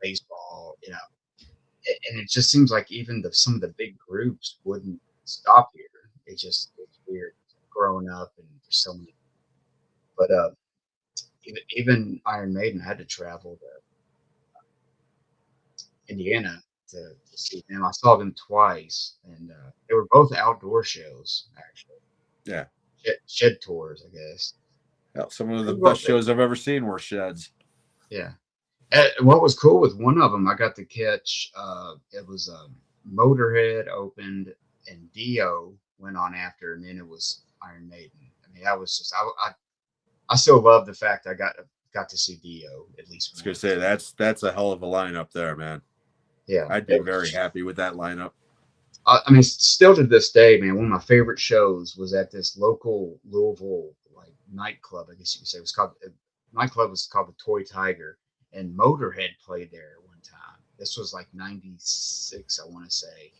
baseball. And it just seems like even some of the big groups wouldn't stop here. It's weird growing up and there's so many. But even Iron Maiden had to travel to Indiana to see them. I saw them twice, and they were both outdoor shows, actually. Yeah. Shed tours, I guess. Hell, some of the Well, best shows I've ever seen were sheds. yeah. And what was cool with one of them, I got to catch. It was Motorhead opened, and Dio went on after, and then it was Iron Maiden. I mean, that was just I still love the fact I got to see Dio at I least was gonna say once. that's a hell of a lineup there, man. Yeah, I'd be very happy with that lineup. I mean, still to this day, man, one of my favorite shows was at this local Louisville like nightclub. I guess you could say it was called nightclub was called the Toy Tiger, and Motorhead played there one time. This was like '96, I want to say,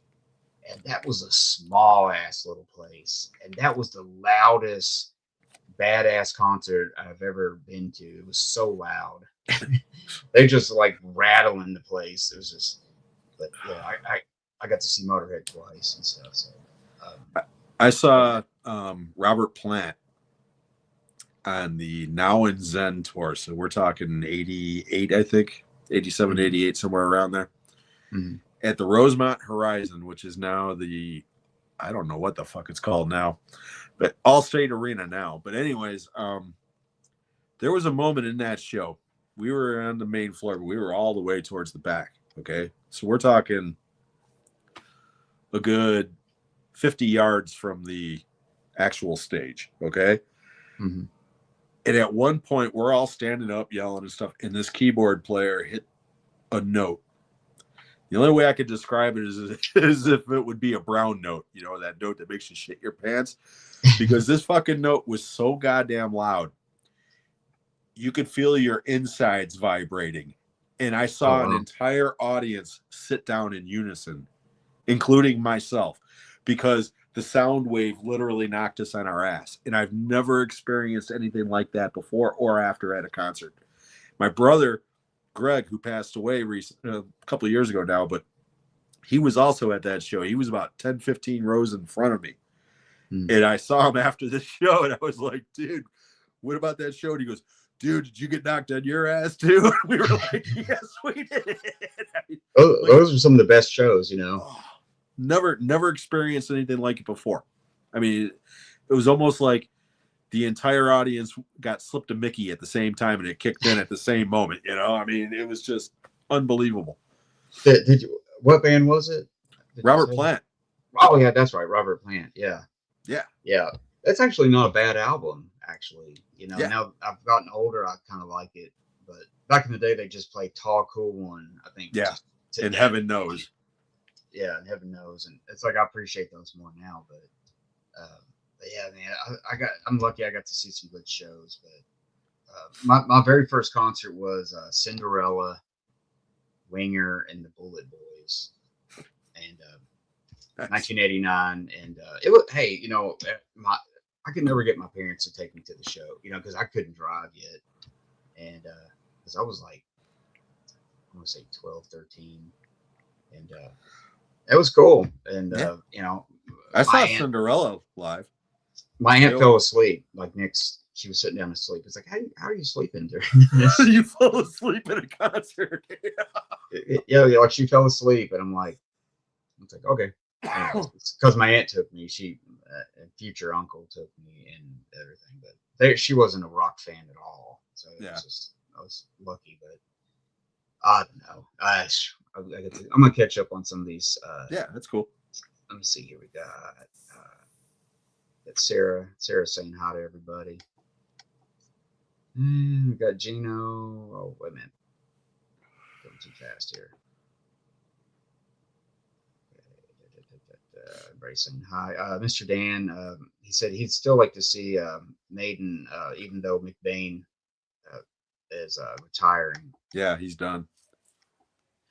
and that was a small ass little place, and that was the loudest badass concert I've ever been to. It was so loud. They just like rattling the place. It was just But yeah, I got to see Motorhead twice and stuff. So I saw Robert Plant on the Now and Zen tour. So we're talking 88, I think, 87, 88, somewhere around there. At the Rosemont Horizon, which is now the, I don't know what the fuck it's called now, but Allstate Arena now. But anyways, there was a moment in that show. We were on the main floor, but we were all the way towards the back. Okay. So we're talking a good 50 yards from the actual stage. Okay. And at one point, we're all standing up, yelling and stuff, and this keyboard player hit a note. The only way I could describe it is as if it would be a brown note, you know, that note that makes you shit your pants, because this fucking note was so goddamn loud. You could feel your insides vibrating. And I saw an entire audience sit down in unison, including myself, because the sound wave literally knocked us on our ass. And I've never experienced anything like that before or after at a concert. My brother, Greg, who passed away a couple of years ago now, but he was also at that show. He was about 10, 15 rows in front of me. And I saw him after the show, and I was like, dude, what about that show? And he goes, dude, did you get knocked on your ass too? And we were like, yes, we did. Those are some of the best shows, you know. Never experienced anything like it before. I mean, it was almost like the entire audience got slipped a Mickey at the same time, and it kicked in at the same moment. You know, I mean, it was just unbelievable. Did you? What band was it? Robert Plant. Oh yeah, that's right, Robert Plant. Yeah. That's actually not a bad album. Actually, you know, now I've gotten older, I kind of like it. But back in the day, they just played "Tall, Cool One." I think. Yeah. And Heaven Knows. Yeah, and Heaven Knows, and it's like I appreciate those more now. But yeah, man, I'm lucky I got to see some good shows. But my very first concert was Cinderella, Winger, and the Bullet Boys, and 1989. And it was, hey, you know, I could never get my parents to take me to the show, you know, because I couldn't drive yet, and because I was like, I want to say 12, 13, and it was cool. And you know, I saw Cinderella live. My aunt fell asleep. Like she was sitting down to sleep. It's like, how are you sleeping during this? You fell asleep at a concert. Yeah, like she fell asleep, and I'm like, it's like, okay. Because my aunt took me. And future uncle took me and everything. But she wasn't a rock fan at all. So I was lucky. But I don't know. I'm gonna catch up on some of these. Yeah, that's cool. Let me see here. We got it's Sarah saying hi to everybody. We got Gino. Oh, wait a minute. Going too fast here. Everybody saying hi. Mr. Dan, he said he'd still like to see Maiden, even though McBain is retiring. Yeah, he's done.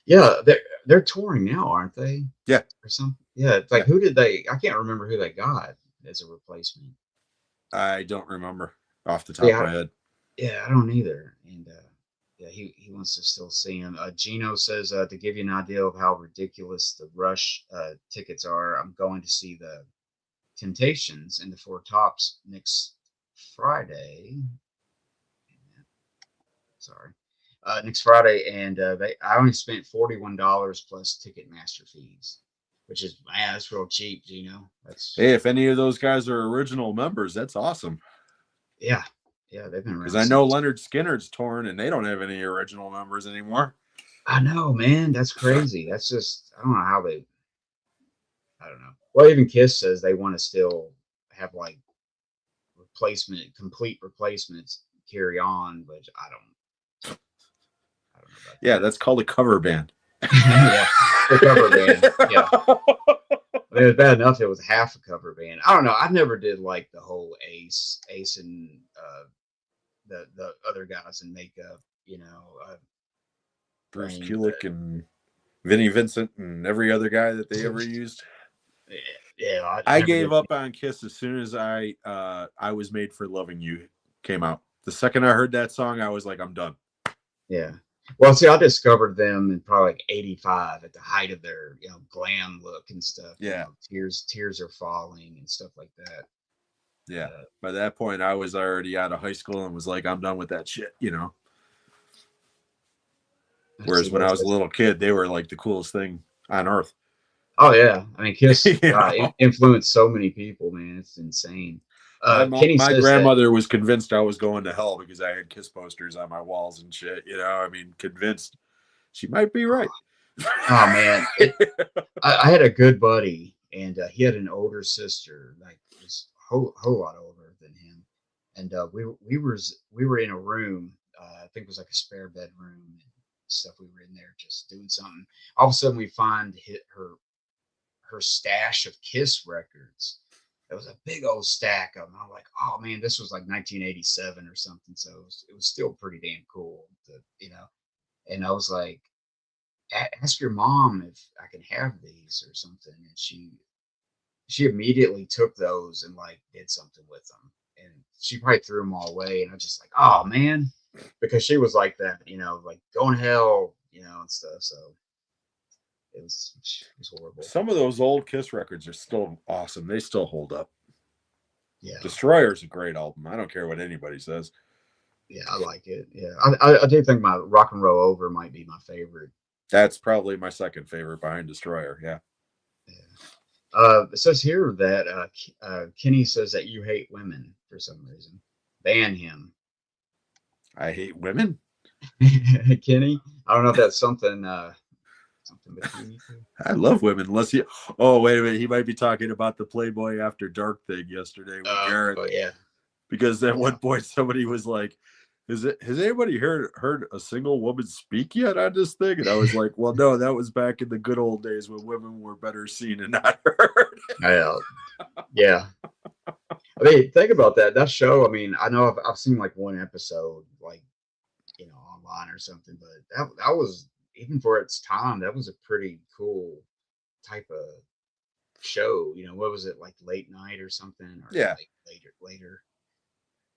Yeah, they're touring now, aren't they? Yeah. Or something. Yeah, it's like who did they? I can't remember who they got as a replacement. I don't remember off the top of my head. Yeah, I don't either. And yeah, he wants to still see him. Gino says to give you an idea of how ridiculous the Rush tickets are. I'm going to see the Temptations in the Four Tops next Friday. Sorry. Next Friday, and I only spent $41 plus Ticketmaster fees, which is, man, that's real cheap, Gino. Hey, if any of those guys are original members, that's awesome. Yeah, they've been around. Because I know Leonard Skinner's torn, and they don't have any original members anymore. I know, man. That's crazy. That's just, I don't know how they. I don't know. Well, even Kiss says they want to still have like complete replacements carry on, but I don't know about that's called a cover band. Yeah, a cover band. Yeah. I mean, it was bad enough it was half a cover band. I don't know. I never did like the whole Ace and the other guys in makeup, you know. Bruce Kulick and Vinnie Vincent and every other guy that they ever used. Yeah, I gave up on Kiss as soon as I Was Made for Loving You came out. The second I heard that song, I was like, I'm done. Yeah. Well, see, I discovered them in probably like '85 at the height of their, glam look and stuff. Yeah. Tears are falling and stuff like that. Yeah. By that point, I was already out of high school and was like, I'm done with that shit, Let's see Whereas when what I it was a says. little kid, they were like the coolest thing on earth. Oh yeah, I mean, Kiss you know, influenced so many people, man. It's insane. Kenny my says that. grandmother was convinced I was going to hell because I had Kiss posters on my walls and shit. I mean, convinced. She might be right. Oh man, I had a good buddy, and he had an older sister, like just whole lot older than him, and we were in a room. I think it was like a spare bedroom and stuff. We were in there just doing something. All of a sudden, we find her stash of Kiss records. It was a big old stack of them. I'm like, oh man, this was like 1987 or something. So it was still pretty damn cool, And I was like, ask your mom if I can have these or something. And she immediately took those and like did something with them. And she probably threw them all away. And I was just like, oh man, because she was like that, like going to hell, and stuff. So it was horrible. Some of those old Kiss records are still awesome. They still hold up. Yeah. Destroyer's a great album. I don't care what anybody says. Yeah, I like it. Yeah, I do think my Rock and Roll Over might be my favorite. That's probably my second favorite behind Destroyer. Yeah. It says here that Kenny says that you hate women for some reason. Ban him. I hate women. Kenny, I don't know if that's something between you two. I love women. Unless you. Oh, wait a minute. He might be talking about the Playboy After Dark thing yesterday with Garrett. Oh yeah. Because at one point somebody was like, has anybody heard a single woman speak yet on this thing? And I was like, well, no, that was back in the good old days when women were better seen and not heard. Yeah. I mean, think about that. That show. I mean, I know I've seen like one episode, like online or something, but that was, even for its time, that was a pretty cool type of show. What was it, like late night or something? Or Yeah. Like later.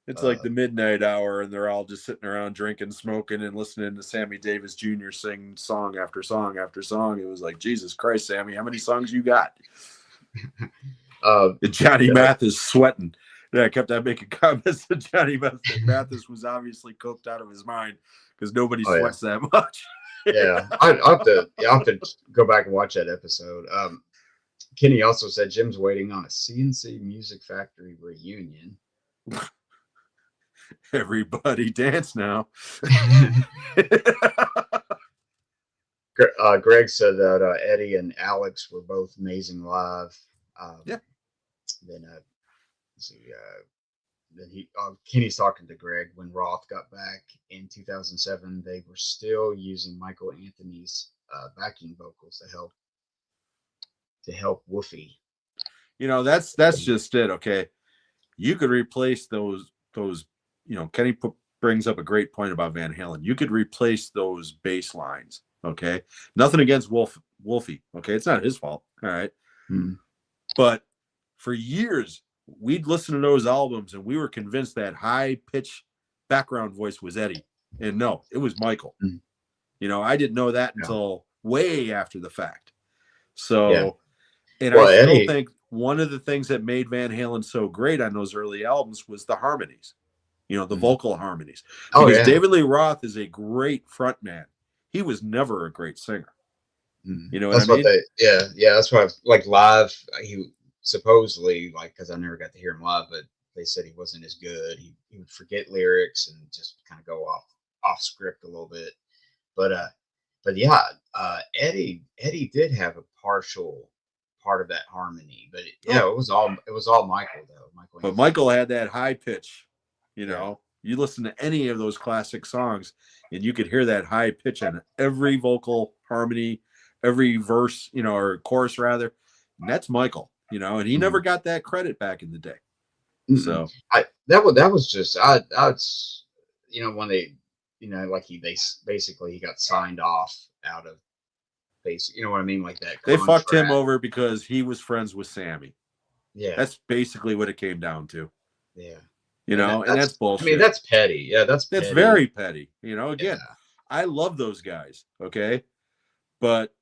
It's like the midnight hour, and they're all just sitting around drinking, smoking, and listening to Sammy Davis Jr. sing song after song after song. It was like, Jesus Christ, Sammy, how many songs you got? Johnny Mathis sweating. Yeah, I kept on making comments to Johnny Mathis was obviously coked out of his mind because nobody sweats that much. Yeah, I'll have to go back and watch that episode. Kenny also said Jim's waiting on a CNC Music Factory reunion. Everybody dance now. Greg said that Eddie and Alex were both amazing live. Yeah. Then Kenny's talking to Greg when Roth got back in 2007. They were still using Michael Anthony's backing vocals to help Woofy. That's just it. Okay, you could replace those. Kenny brings up a great point about Van Halen. You could replace those bass lines. Okay, nothing against Wolfie. Okay, it's not his fault. All right, but for years we'd listen to those albums and we were convinced that high pitch background voice was Eddie, and no, it was Michael. I didn't know that until way after the fact. So, and I still think one of the things that made Van Halen so great on those early albums was the harmonies. The vocal harmonies. Because David Lee Roth is a great frontman. He was never a great singer. You know what I mean? That's why, like, live, he supposedly, like, because I never got to hear him live, but they said he wasn't as good. He would forget lyrics and just kind of go off script a little bit. But yeah, Eddie did have a partial part of that harmony, but it was all Michael though. But Michael had that high pitch. You listen to any of those classic songs, and you could hear that high pitch on every vocal harmony, every verse, or chorus rather. And that's Michael, and he never got that credit back in the day. So that was just when they like he basically he got signed off out of base. You know what I mean, like that. They fucked him over because he was friends with Sammy. Yeah, that's basically what it came down to. Yeah. And that's bullshit. I mean, that's petty. Yeah, that's very petty. Again, I love those guys, okay? But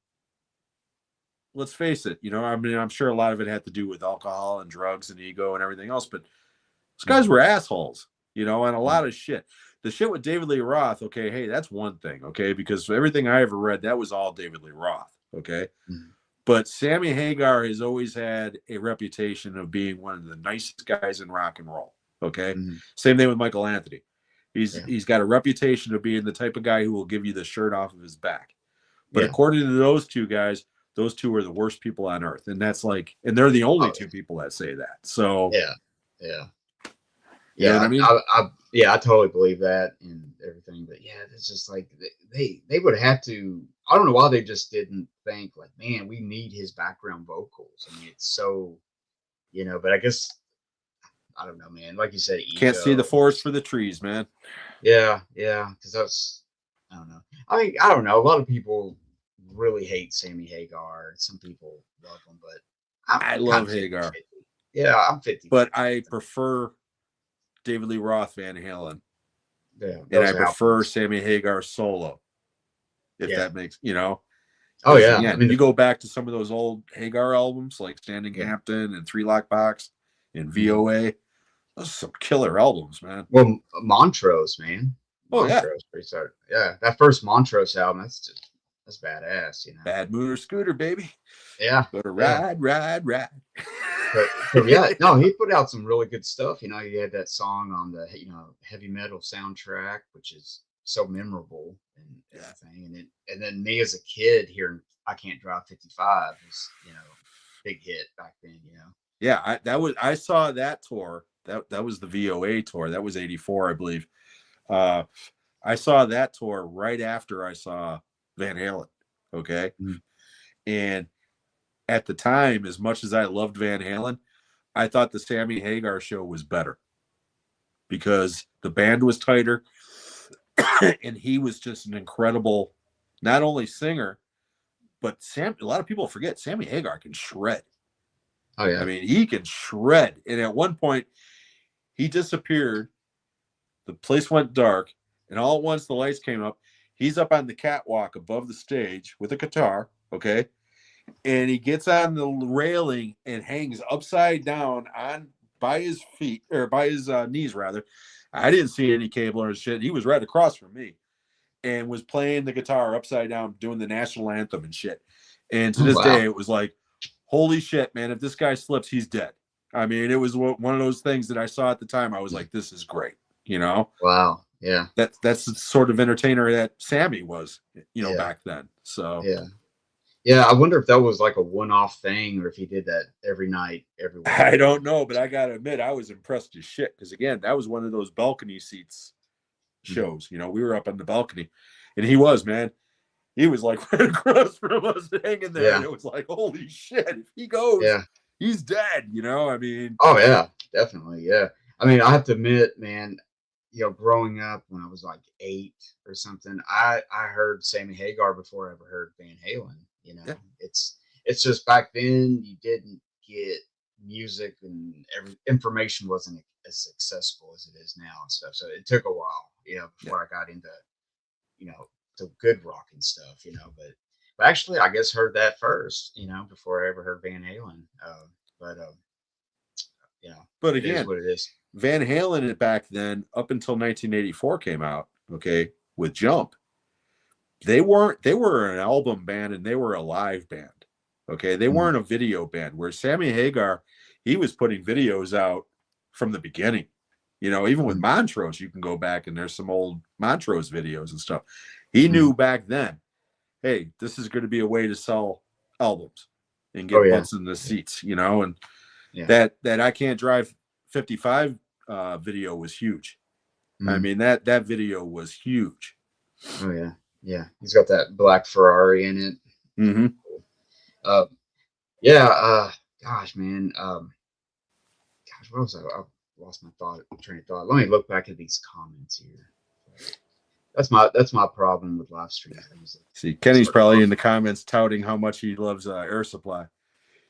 let's face it, you know, I mean, I'm sure a lot of it had to do with alcohol and drugs and ego and everything else, but those guys were assholes, you know, and a lot of shit. The shit with David Lee Roth, okay, hey, that's one thing, okay, because everything I ever read, that was all David Lee Roth, okay? But Sammy Hagar has always had a reputation of being one of the nicest guys in rock and roll, okay? Same thing with Michael Anthony. He's got a reputation of being the type of guy who will give you the shirt off of his back. But according to those two guys, those two are the worst people on earth. And that's like, and they're the only two people that say that. So you know what I mean? I totally believe that and everything. But yeah, it's just like they would have to. I don't know why they just didn't think like, man, we need his background vocals. I mean, it's so, you know. But I guess I don't know, man. Like you said, ego. Can't see the forest for the trees, man. Yeah, because that's, I don't know. I mean, I don't know. A lot of people really hate Sammy Hagar. Some people love him, but I love Hagar. 50. Yeah, I'm 50. But I prefer David Lee Roth Van Halen. Yeah, and I prefer Sammy Hagar solo. If that makes, you know. Oh yeah. Again, I mean, you go back to some of those old Hagar albums like Standing Hampton and Three Lock Box and VOA. Those are some killer albums, man. Well, Montrose, man. Oh Montrose, pretty started. Yeah, that first Montrose album, that's badass, you know. Bad Mood or Scooter, baby. Yeah. Go to ride. But yeah, no, he put out some really good stuff. You know, he had that song on the heavy metal soundtrack, which is so memorable and everything. And then me as a kid hearing "I Can't Drive 55" was, you know, big hit back then. You know. Yeah, I saw that tour. That was the VOA tour. That was '84, I believe. I saw that tour right after I saw Van Halen. Okay, and at the time, as much as I loved Van Halen, I thought the Sammy Hagar show was better because the band was tighter and he was just an incredible, not only singer, but a lot of people forget Sammy Hagar can shred. Oh yeah. I mean, he can shred. And at one point he disappeared. The place went dark and all at once the lights came up. He's up on the catwalk above the stage with a guitar. Okay. And he gets on the railing and hangs upside down by his feet, or by his knees rather. I didn't see any cable or shit. He was right across from me and was playing the guitar upside down, doing the national anthem and shit. And to this day, it was like, holy shit, man, if this guy slips, he's dead. I mean, it was one of those things that I saw at the time. I was like, this is great, you know? Wow. Yeah. That's the sort of entertainer that Sammy was, you know, back then. So yeah, I wonder if that was like a one-off thing or if he did that every night, everywhere. I don't know, but I gotta admit, I was impressed as shit because again, that was one of those balcony seats shows. You know, we were up on the balcony, and he was like right across from us, hanging there, and it was like, holy shit! If he goes, he's dead. You know, I mean, oh yeah, definitely, yeah. I mean, I have to admit, man, you know, growing up when I was like 8 or something, I heard Sammy Hagar before I ever heard Van Halen. You know, it's just back then you didn't get music and information wasn't as accessible as it is now and stuff. So it took a while, you know, before I got into, you know, the good rock and stuff, you know, but actually I guess heard that first, you know, before I ever heard Van Halen. You know, but again, it is what it is. Van Halen back then, up until 1984 came out, okay, with Jump. They were an album band and they were a live band. Okay. They weren't a video band, where Sammy Hagar, he was putting videos out from the beginning. You know, even with Montrose, you can go back and there's some old Montrose videos and stuff. He knew back then, hey, this is going to be a way to sell albums and get butts in the seats, you know, and that I Can't Drive 55 video was huge. I mean, that video was huge. Oh yeah. Yeah, he's got that black Ferrari in it. Gosh, man. Gosh, what was I lost my train of thought. Let me look back at these comments here. That's my problem with live stream music. See, Kenny's probably in the comments touting how much he loves Air Supply.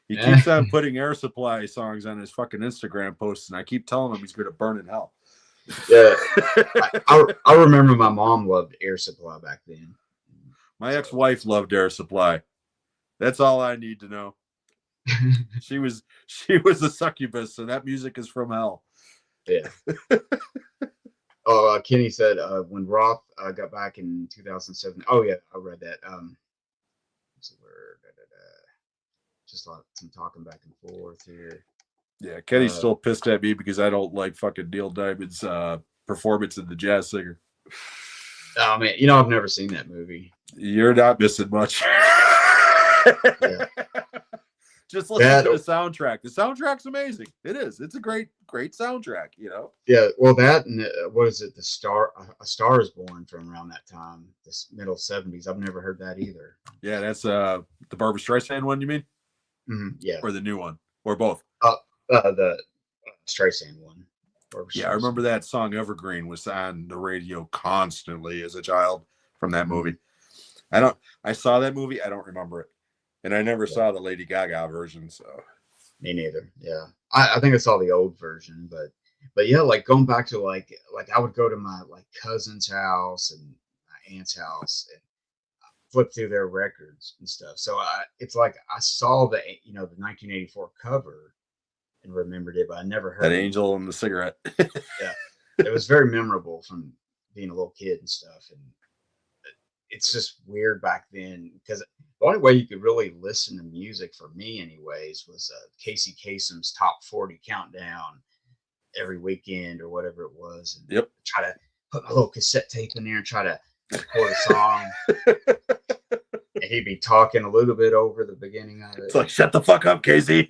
He keeps on putting Air Supply songs on his fucking Instagram posts, and I keep telling him he's going to burn in hell. Yeah, I remember my mom loved Air Supply back then. My So, ex-wife loved Air Supply. That's all I need to know. She was a succubus, so that music is from hell. yeah. Oh, Kenny said when Roth got back in 2007. Oh yeah, I read that. What's the word? Just like some talking back and forth here. Yeah, Kenny's still pissed at me because I don't like fucking Neil Diamond's performance in The Jazz Singer. Oh man, you know I've never seen that movie. You're not missing much. Yeah. Just listen to the soundtrack. The soundtrack's amazing. It is. It's a great soundtrack, you know? Yeah, well that and what is it? A Star is Born from around that time, this middle 70s. I've never heard that either. Yeah, that's the Barbra Streisand one, you mean? Yeah. Or the new one? Or both? The Streisand one. Yeah, I remember that song Evergreen was on the radio constantly as a child from that movie. I saw that movie, I don't remember it. And I never saw the Lady Gaga version, so me neither. Yeah. I think I saw the old version, but yeah, like going back to like I would go to my like cousin's house and my aunt's house and flip through their records and stuff. So it's like I saw the the 1984 cover and remembered it, but I never heard that Angel and the Cigarette. Yeah, it was very memorable from being a little kid and stuff. And it's just weird back then because the only way you could really listen to music for me, anyways, was Casey Kasem's Top 40 Countdown every weekend or whatever it was. And try to put my little cassette tape in there and try to record a song. And he'd be talking a little bit over the beginning of it. It's like, shut the fuck up, Casey.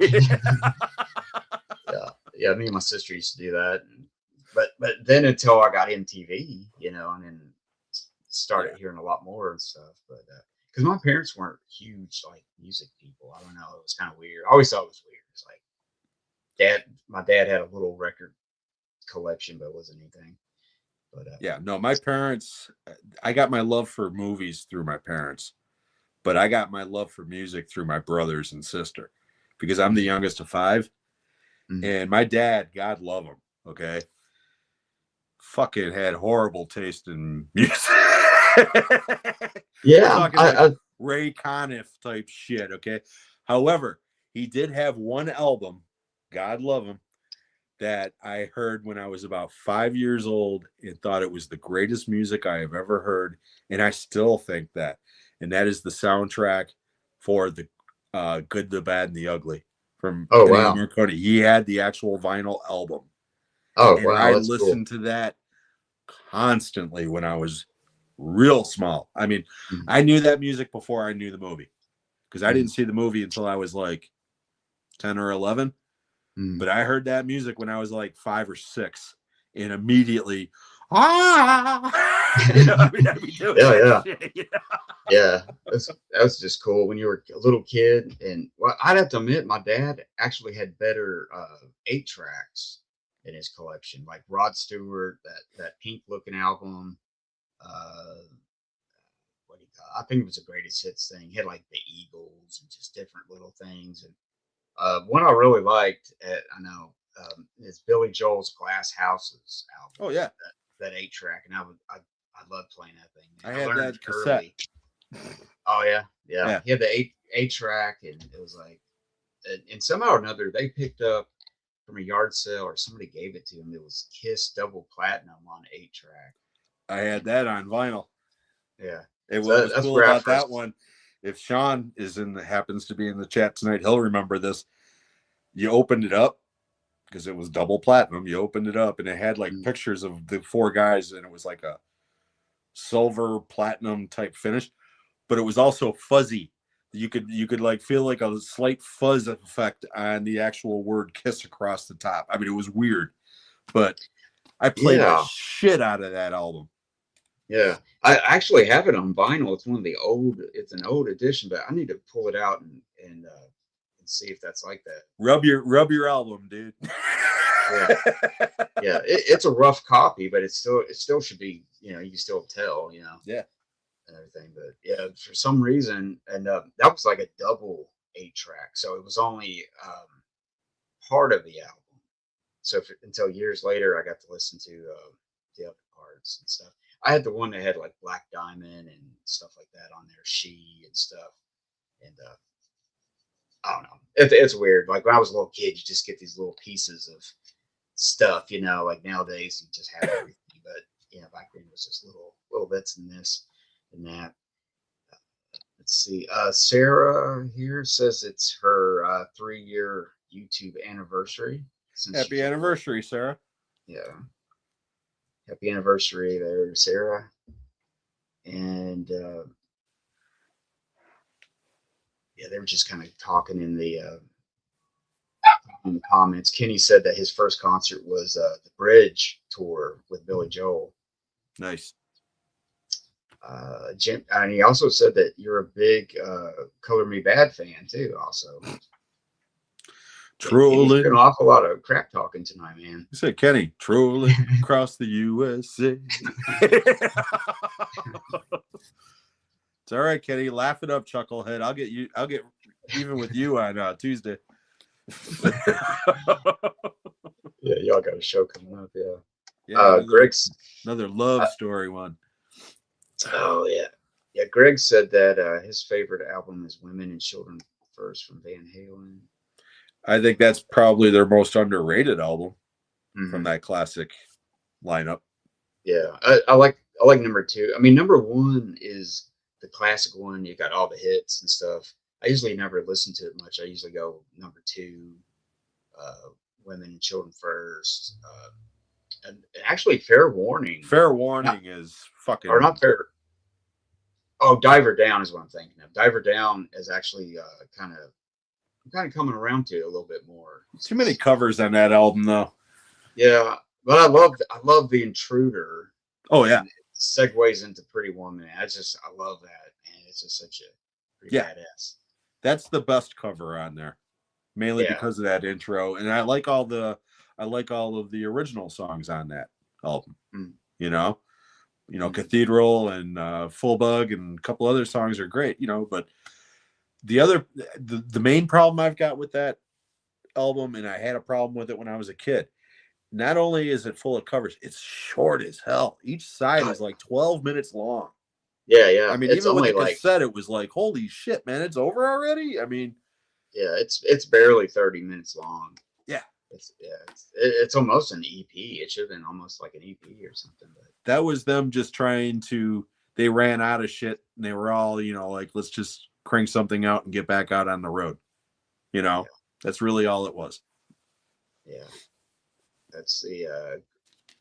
Yeah, me and my sister used to do that. But then until I got MTV, and then started hearing a lot more and stuff. But because my parents weren't huge like music people, I don't know, it was kind of weird. I always thought it was weird. It's like my dad had a little record collection, but it wasn't anything. But yeah, no, my parents, I got my love for movies through my parents, but I got my love for music through my brothers and sister because I'm the youngest of 5. And my dad, God love him, okay, fucking had horrible taste in music. Yeah, like Ray Conniff type shit, okay. However, he did have one album, God love him, that I heard when I was about 5 years old and thought it was the greatest music I have ever heard, and I still think that. And that is the soundtrack for the Good, the Bad, and the Ugly from wow. Marconi. He had the actual vinyl album. And wow, I listened to that constantly when I was real small. I mean, I knew that music before I knew the movie because I didn't see the movie until I was like 10 or 11. But I heard that music when I was like 5 or 6 and immediately, Yeah, that was just cool when you were a little kid. And well, I'd have to admit, my dad actually had better 8-tracks in his collection, like Rod Stewart, that pink looking album. What do you call it? I think it was a greatest hits thing. He had like the Eagles and just different little things. And one I really liked, I know, is Billy Joel's Glass Houses album. Oh yeah, that 8-track, and I love playing that thing. Man. I had that cassette. Oh yeah. He had the 8-track, and it was like, and somehow or another they picked up from a yard sale or somebody gave it to him. It was Kiss Double Platinum on 8-track. I had that on vinyl. Yeah, what was cool about that one, if Sean happens to be in the chat tonight, he'll remember this. You opened it up because it was double platinum. You opened it up and it had like pictures of the 4 guys, and it was like a silver platinum type finish, but it was also fuzzy. You could like feel like a slight fuzz effect on the actual word Kiss across the top. I mean, it was weird, but I played the shit out of that album. Yeah, I actually have it on vinyl. It's an old edition, but I need to pull it out and see if that's like that. Rub your album, dude. Yeah, it's a rough copy, but it still should be, you can still tell, yeah, and everything. But yeah, for some reason, and that was like a double 8-track, so it was only part of the album. so until years later, I got to listen to the other parts and stuff. I had the one that had like Black Diamond and stuff like that on there, She and stuff. And I don't know. It's weird. Like when I was a little kid, you just get these little pieces of stuff, you know. Like nowadays, you just have everything. But yeah, back then it was just little bits in this and that. Let's see. Sarah here says it's her 3-year YouTube anniversary. Happy anniversary, Sarah. Yeah. Happy anniversary there, Sarah. And yeah, they were just kind of talking in the comments. Kenny said that his first concert was the Bridge tour with Billy Joel. Nice. Jim, and he also said that you're a big Color Me Bad fan too. Also, trolling. He's doing an awful lot of crap talking tonight, man. You said Kenny trolling across the USA. It's all right, Kenny. Laugh it up, chucklehead. I'll get even with you on Tuesday. Yeah, y'all got a show coming up. Yeah. Yeah. Greg's another love story one. Oh yeah, yeah. Greg said that his favorite album is "Women and Children First" from Van Halen. I think that's probably their most underrated album from that classic lineup. Yeah, I like number 2. I mean, number 1 is the classic one. You got all the hits and stuff. I usually never listen to it much. I usually go number 2, "Women and Children First," and actually, "Fair Warning." Fair Warning is fucking, or not fair. Oh, "Diver Down" is what I'm thinking of. "Diver Down" is actually kind of coming around to a little bit more. Too many covers on that album, though. Yeah, but I love "The Intruder." Oh yeah, segues into "Pretty Woman." I love that, man. It's just such a pretty badass. That's the best cover on there, mainly because of that intro, and I like all of the original songs on that album. You know, Cathedral and Full Bug and a couple other songs are great. But the main problem I've got with that album, and I had a problem with it when I was a kid. Not only is it full of covers, it's short as hell. Each side is like 12 minutes long. Yeah. I mean, even with the cassette, it was like, holy shit, man, it's over already. I mean, yeah, it's barely 30 minutes long. Yeah. It's almost an EP. It should have been almost like an EP or something. But that was them just trying to. They ran out of shit, and they were all, like, let's just crank something out and get back out on the road. That's really all it was. Yeah. That's the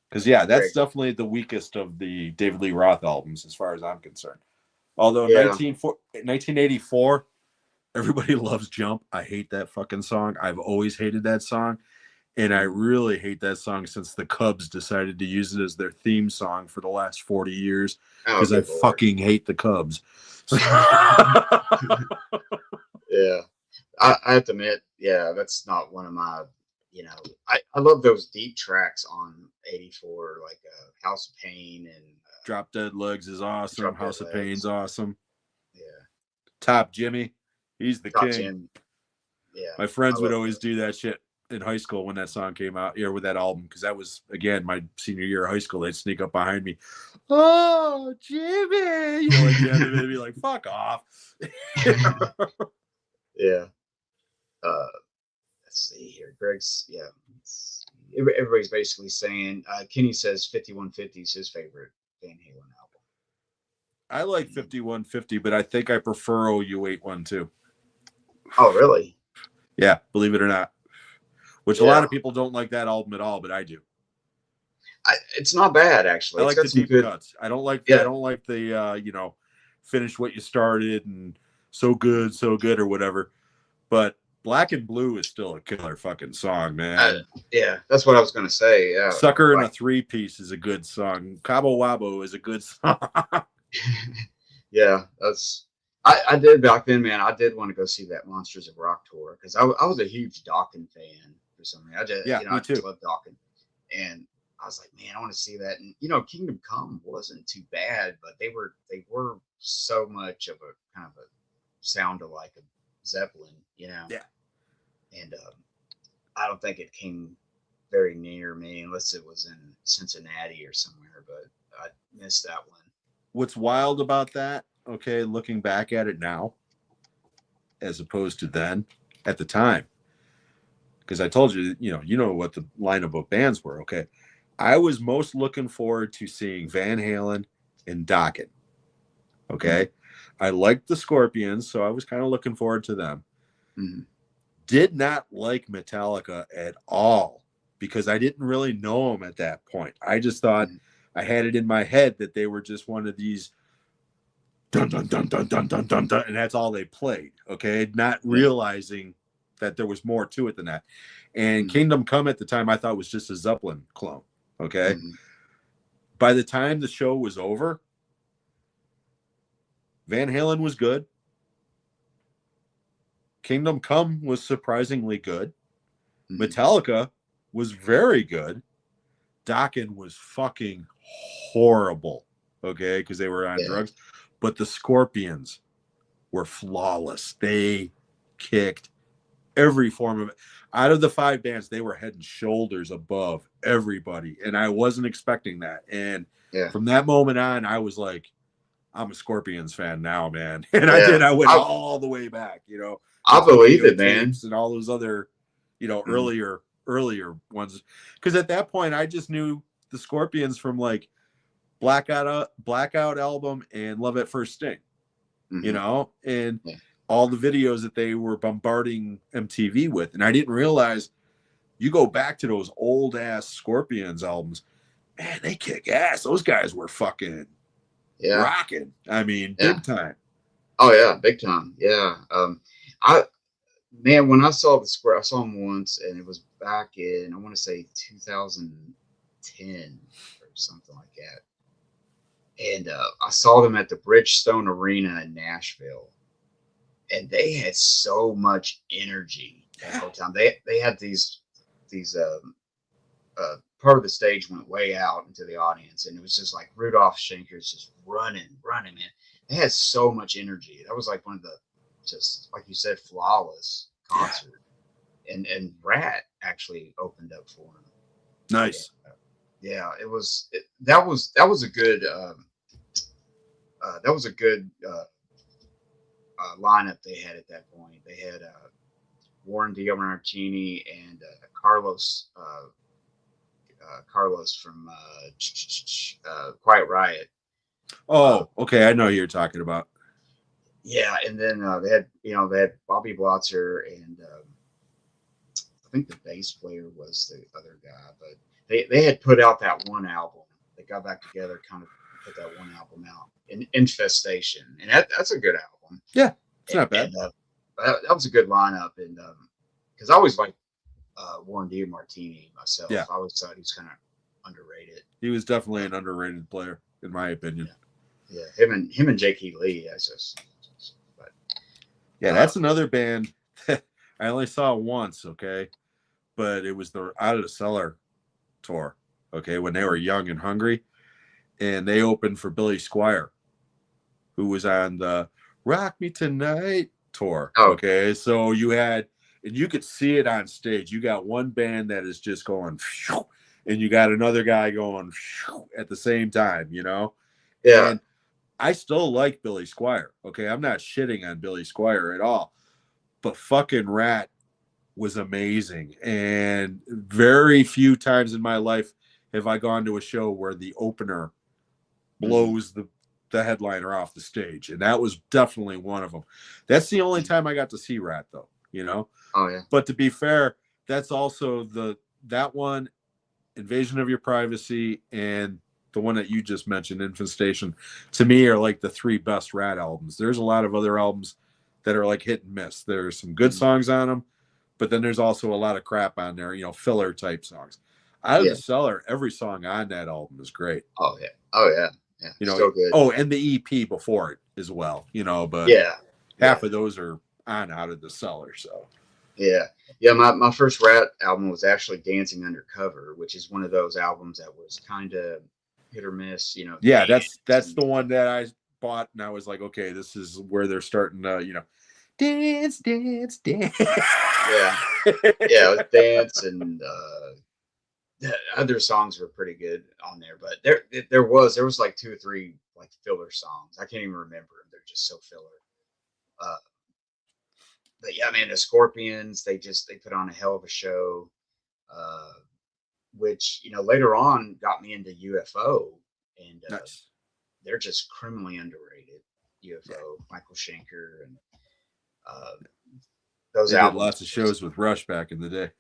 because that's definitely the weakest of the David Lee Roth albums as far as I'm concerned. Although 1984, everybody loves Jump. I hate that fucking song. I've always hated that song, and I really hate that song since the Cubs decided to use it as their theme song for the last 40 years because I fucking hate the Cubs. Yeah, I have to admit, that's not one of my. I love those deep tracks on 84, like House of Pain and Drop Dead Legs is awesome. House of Pain's awesome. Yeah. Top Jimmy, he's the king. Jim. Yeah. My friends would always do that shit in high school when that song came out, with that album, because that was, again, my senior year of high school. They'd sneak up behind me. Oh, Jimmy! At the end of it, they'd be like, fuck off. Yeah. Let's see here. Greg's, everybody's basically saying, Kenny says 5150 is his favorite Van Halen album. I like 5150, but I think I prefer OU81 too. Oh, really? Yeah, believe it or not. Which a lot of people don't like that album at all, but I do. It's not bad, actually. I like the deep cuts. I don't like the finish what you started and so good or whatever. But Black and Blue is still a killer fucking song, man. That's what I was gonna say. Yeah, Sucker in a 3-Piece is a good song. Cabo Wabo is a good song. Yeah, I did back then, man. I did want to go see that Monsters of Rock tour because I was a huge Dokken fan for some reason. I just love Dokken, and I was like, man, I want to see that. And Kingdom Come wasn't too bad, but they were so much of a kind of a sound alike of Zeppelin, Yeah. And I don't think it came very near me unless it was in Cincinnati or somewhere, but I missed that one. What's wild about that, okay, looking back at it now, as opposed to then, at the time, because I told you, you know what the lineup of bands were, okay? I was most looking forward to seeing Van Halen and Dokken, okay? Mm-hmm. I liked the Scorpions, so I was kind of looking forward to them. Mm-hmm. Did not like Metallica at all because I didn't really know them at that point. I just thought I had it in my head that they were just one of these dun dun dun dun dun dun dun dun, and that's all they played. Okay, not realizing that there was more to it than that. And Kingdom Come at the time I thought was just a Zeppelin clone. Okay, by the time the show was over, Van Halen was good. Kingdom Come was surprisingly good. Metallica was very good. Dokken was fucking horrible, okay, because they were on drugs. But the Scorpions were flawless. They kicked every form of it. Out of the 5 bands, they were head and shoulders above everybody, and I wasn't expecting that. And from that moment on, I was like, I'm a Scorpions fan now, man. And I went all the way back, I believe it, man. And all those other, earlier ones. Because at that point, I just knew the Scorpions from like Blackout album and Love at First Sting, and all the videos that they were bombarding MTV with. And I didn't realize, you go back to those old ass Scorpions albums, man, they kick ass. Those guys were fucking rocking. I mean, big time. Oh yeah, big time. Yeah. When I saw I saw them once, and it was back in, I want to say 2010 or something like that. And I saw them at the Bridgestone Arena in Nashville, and they had so much energy the whole time. They had these part of the stage went way out into the audience, and it was just like Rudolph Schenker's just running, man. They had so much energy. That was like one of the, just like you said, flawless concert. And Rat actually opened up for him. Nice. Yeah, that was a good lineup they had at that point. They had Warren DeMartini and Carlos from Quiet Riot. Oh, okay, I know who you're talking about. Yeah, and then they had Bobby Blotzer, and I think the bass player was the other guy, but they had put out that one album. They got back together, kind of put that one album out, Infestation, and that's a good album. Yeah, it's not bad. And, that was a good lineup, and because I always liked Warren DeMartini myself. I always thought he was kind of underrated. He was definitely an underrated player, in my opinion. Yeah, him and J.K. Lee. That's another band that I only saw once, okay? But it was the Out of the Cellar tour, okay, when they were young and hungry. And they opened for Billy Squier, who was on the Rock Me Tonight tour, okay? So you had, and you could see it on stage. You got one band that is just going, and you got another guy going at the same time, Yeah. And I still like Billy Squier, okay? I'm not shitting on Billy Squier at all. But fucking Rat was amazing. And very few times in my life have I gone to a show where the opener blows the headliner off the stage. And that was definitely one of them. That's the only time I got to see Rat, though, Oh, yeah. But to be fair, that's also that one, Invasion of Your Privacy, and the one that you just mentioned, Infestation, to me are like the 3 best Rat albums. There's a lot of other albums that are like hit and miss. There's some good songs on them, but then there's also a lot of crap on there, filler type songs. Out of the Cellar, every song on that album is great. Oh yeah. So good. Oh, and the EP before it as well, but half of those are on Out of the Cellar. So my first Rat album was actually Dancing Undercover, which is one of those albums that was kind of hit or miss, that's the one that I bought, and I was like, okay, this is where they're starting to, dance. Dance and the other songs were pretty good on there, but there was like 2 or 3 like filler songs. I can't even remember. They're just so filler. Uh, but yeah, man, the Scorpions, they put on a hell of a show. Uh, which later on got me into UFO, and Nice. they're just criminally underrated. Yeah. UFO, Michael Schenker, and uh, those They did albums. lots of shows with Rush back in the day.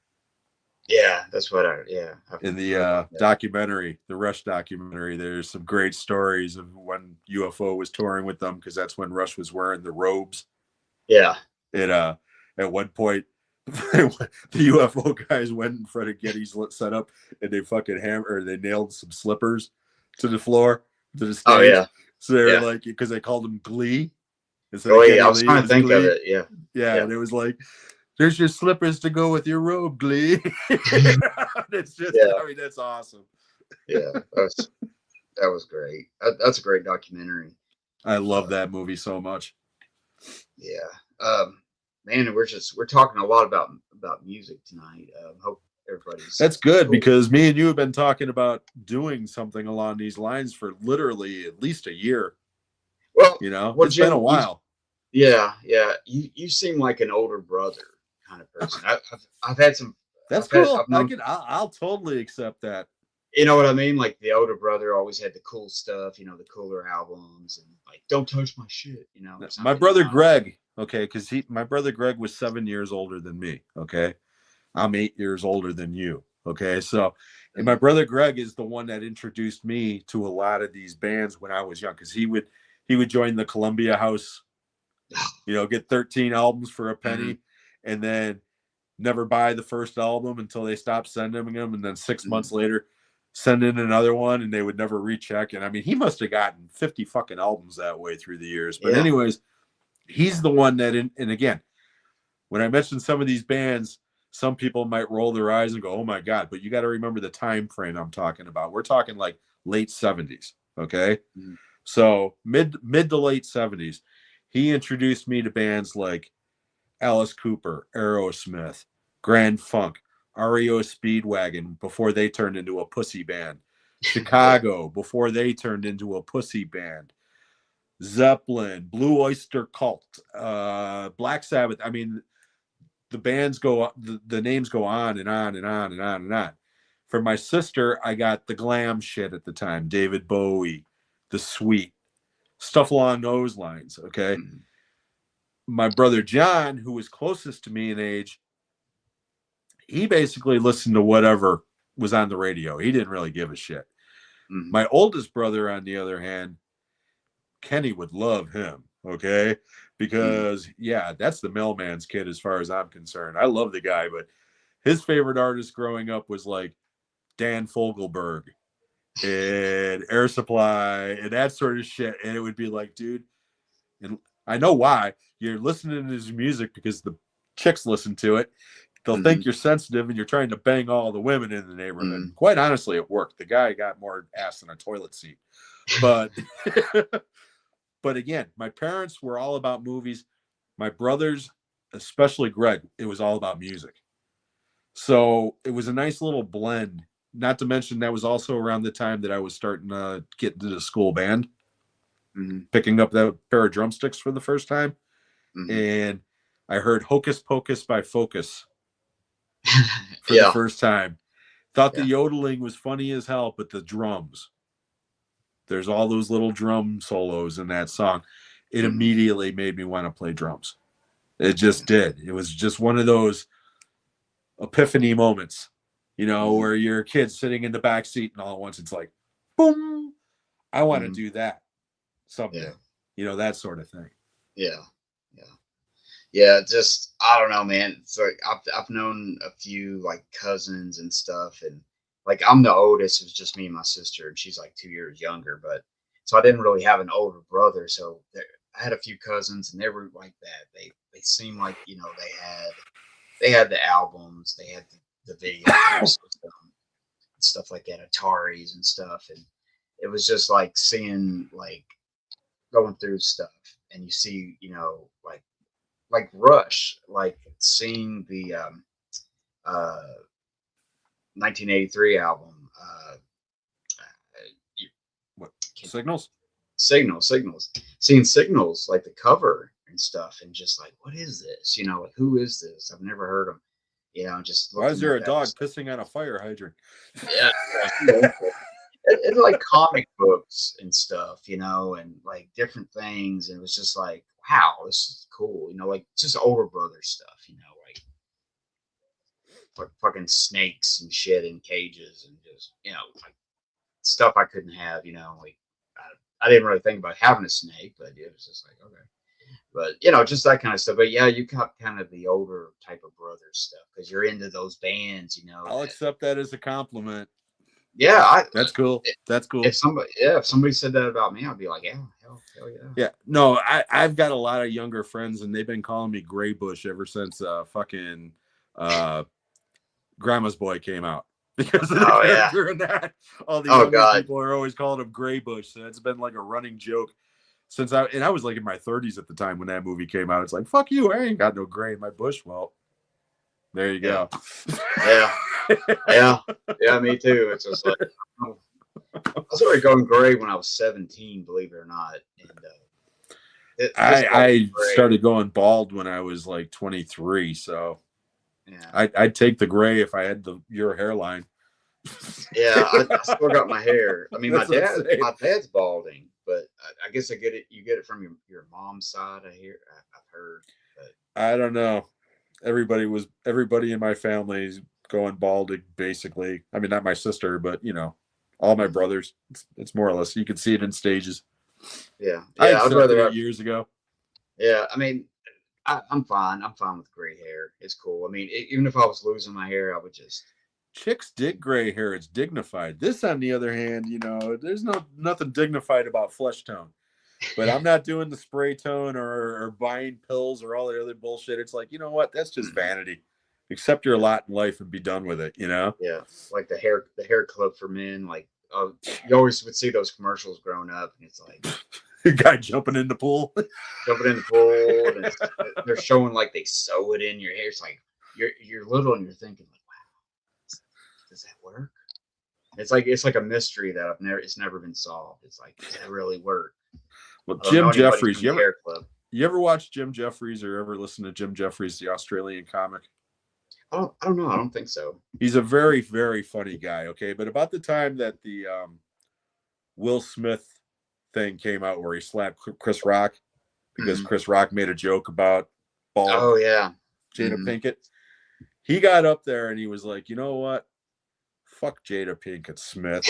Yeah, that's what I In heard about the that. documentary, the Rush documentary, there's some great stories of when UFO was touring with them, because that's when Rush was wearing the robes. Yeah. It at one point the UFO guys went in front of Getty's set up, and they fucking they nailed some slippers to the floor, to the Oh stage. yeah. So they were Yeah. like, because they called them Glee instead Oh of yeah. Getty I was Lee, it trying to was think of Glee. it. Yeah. Yeah, Yeah. and it was like, there's your slippers to go with your robe, Glee. It's just, Yeah. I mean, that's awesome. Yeah. That was great. That's a great documentary. I love that movie so much. Yeah. Man, we're talking a lot about music tonight. Hope everybody's. That's good, cool. because me and you have been talking about doing something along these lines for literally at least a year. Well, It's been a Jim, while. yeah. You seem like an older brother kind of person. I've had some. That's I've cool. known. I'll totally accept that. You know what I mean? Like the older brother always had the cool stuff. The cooler albums, and like don't touch my shit. Or My something. brother Greg, okay, because my brother Greg was 7 years older than me. Okay, I'm 8 years older than you. Okay, so, and my brother Greg is the one that introduced me to a lot of these bands when I was young, because he would join the Columbia House, get 13 albums for a penny, and then never buy the first album until they stopped sending them, and then 6 months later send in another one, and they would never recheck. And I mean, he must have gotten 50 fucking albums that way through the years. But anyways, he's the one that, and again, when I mentioned some of these bands, some people might roll their eyes and go, oh my God, but you got to remember the time frame I'm talking about. We're talking like late 70s. Okay. So mid to late 70s, he introduced me to bands like Alice Cooper, Aerosmith, Grand Funk, REO Speedwagon before they turned into a pussy band, Chicago before they turned into a pussy band, Zeppelin, Blue Oyster Cult, Black Sabbath. I mean, the bands go, the names go on and on and on and on and on. For my sister, I got the glam shit at the time, David Bowie, The Sweet, stuff along those lines. Okay. My brother John, who was closest to me in age, he basically listened to whatever was on the radio. He didn't really give a shit. My oldest brother, on the other hand, Kenny would love him, okay? Because, yeah, that's the mailman's kid as far as I'm concerned. I love the guy, but his favorite artist growing up was like Dan Fogelberg and Air Supply and that sort of shit. And it would be like, dude, and I know why. You're listening to his music because the chicks listen to it. They'll think you're sensitive and you're trying to bang all the women in the neighborhood. Quite honestly, it worked. The guy got more ass than a toilet seat. But but again, my parents were all about movies. My brothers, especially Greg, it was all about music. So it was a nice little blend. Not to mention that was also around the time that I was starting to get into the school band, picking up that pair of drumsticks for the first time. And I heard Hocus Pocus by Focus for the first time. Thought the yodeling was funny as hell, but the drums, there's all those little drum solos in that song. It immediately made me want to play drums. It just did. It was just one of those epiphany moments, where you're a kid sitting in the back seat and all at once it's like, boom, I want to do that someday. That sort of thing. Just I don't know, man. So I've known a few like cousins and stuff, and like I'm the oldest. It was just me and my sister, and she's like 2 years younger. But so I didn't really have an older brother. So I had a few cousins, and they were like that. They seemed like they had the albums, they had the video system, stuff like that, Ataris and stuff, and it was just like seeing like going through stuff, and you see like Rush, like seeing the uh 1983 album. What? Signals? Signals. Seeing Signals, like the cover and stuff, and just like, what is this? You know, like, who is this? I've never heard them. You know, just Why is looking there at a that. dog pissing on a fire hydrant? Yeah. It's like comic books and stuff, you know, and like different things. And it was just like, wow, this is cool. You know, like just older brother stuff, you know, like fucking snakes and shit in cages and just, you know, like stuff I couldn't have, you know, like I didn't really think about having a snake, but it was just like, okay. But, you know, just that kind of stuff. But yeah, you got kind of the older type of brother stuff because you're into those bands, you know. I'll accept that as a compliment. Yeah, that's cool. That's cool. If somebody said that about me, I'd be like, yeah, hell yeah. Yeah, no, I've got a lot of younger friends, and they've been calling me Gray Bush ever since fucking Grandma's Boy came out because of the character in that. All the younger people are always calling him Gray Bush, so it's been like a running joke since I was like in my 30s at the time when that movie came out. It's like, fuck you, I ain't got no gray in my bush. Well, there you go. Yeah, me too. It's just like, I started going gray when I was 17, believe it or not. And I started going bald when I was like 23, so yeah, I'd take the gray if I had your hairline. Yeah, I still got my hair. I mean, my dad's balding, but I guess you get it from your mom's side. I've heard, but I don't know. Everybody in my family is going balding, basically. I mean, not my sister, but you know, all my brothers. It's more or less, you can see it in stages. Yeah, I accepted it years ago. Yeah, I mean, I'm fine. I'm fine with gray hair. It's cool. I mean, even if I was losing my hair, I would just. Chicks dig gray hair. It's dignified. This, on the other hand, you know, there's nothing dignified about flesh tone. But I'm not doing the spray tone or buying pills or all the other bullshit. It's like, you know what? That's just vanity. Accept your lot in life and be done with it, you know? Yeah, like the hair club for men. Like, you always would see those commercials growing up, and it's like the guy jumping in the pool. And they're showing like they sew it in your hair. It's like you're little and you're thinking like, wow, does that work? It's like a mystery that it's never been solved. It's like, does that really work? Well, Jim Jeffries, you ever watch Jim Jeffries or ever listen to Jim Jeffries, the Australian comic? I don't know. I don't think so. He's a very, very funny guy. Okay, but about the time that the Will Smith thing came out, where he slapped Chris Rock because Chris Rock made a joke about bald. Oh yeah, Jada Pinkett. He got up there and he was like, you know what? Fuck Jada Pinkett Smith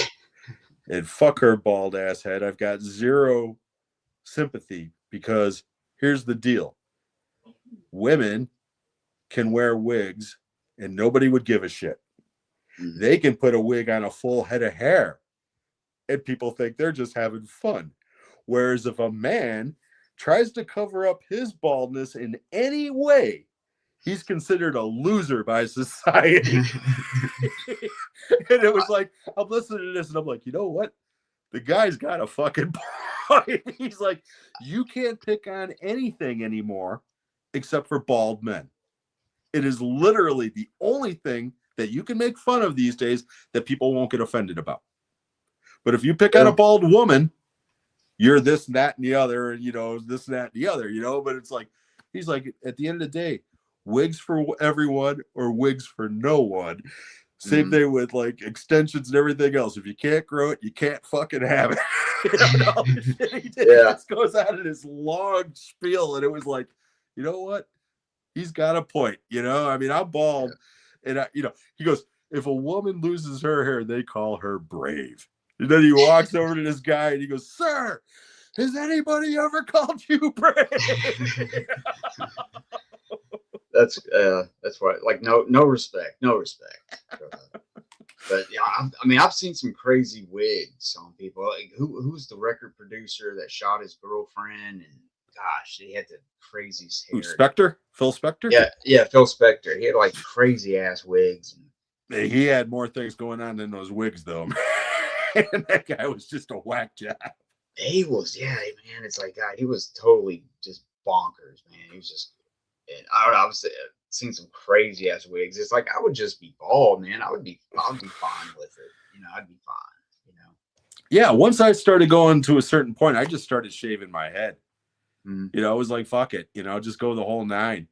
and fuck her bald ass head. I've got zero sympathy because here's the deal. Women can wear wigs and nobody would give a shit. They can put a wig on a full head of hair and people think they're just having fun. Whereas if a man tries to cover up his baldness in any way, he's considered a loser by society. And it was like, I'm listening to this and I'm like, you know what? The guy's got a fucking point. He's like, you can't pick on anything anymore except for bald men. It is literally the only thing that you can make fun of these days that people won't get offended about. But if you pick on a bald woman, you're this, and that, and the other, and, you know, this, and that, and the other, you know, but it's like, he's like, at the end of the day, wigs for everyone or wigs for no one. Same thing with like extensions and everything else. If you can't grow it, you can't fucking have it. He just goes out in this long spiel, and it was like, you know what? He's got a point. You know, I mean, I'm bald, and you know, he goes, if a woman loses her hair, they call her brave. And then he walks over to this guy and he goes, sir, has anybody ever called you brave? That's why, like, no respect. But yeah, I mean, I've seen some crazy wigs on people. Like, who's the record producer that shot his girlfriend? And gosh, he had the craziest hair. Phil Spector? Yeah, Phil Spector. He had like crazy ass wigs. And he had more things going on than those wigs, though. And that guy was just a whack job. He was, man. It's like, God, he was totally just bonkers, man. He was just, I don't know. seen some crazy ass wigs. It's like I would just be bald, man. I'd be fine with it. You know, I'd be fine. You know. Yeah, once I started going to a certain point, I just started shaving my head. Mm. You know, it was like, fuck it, you know, just go the whole 9.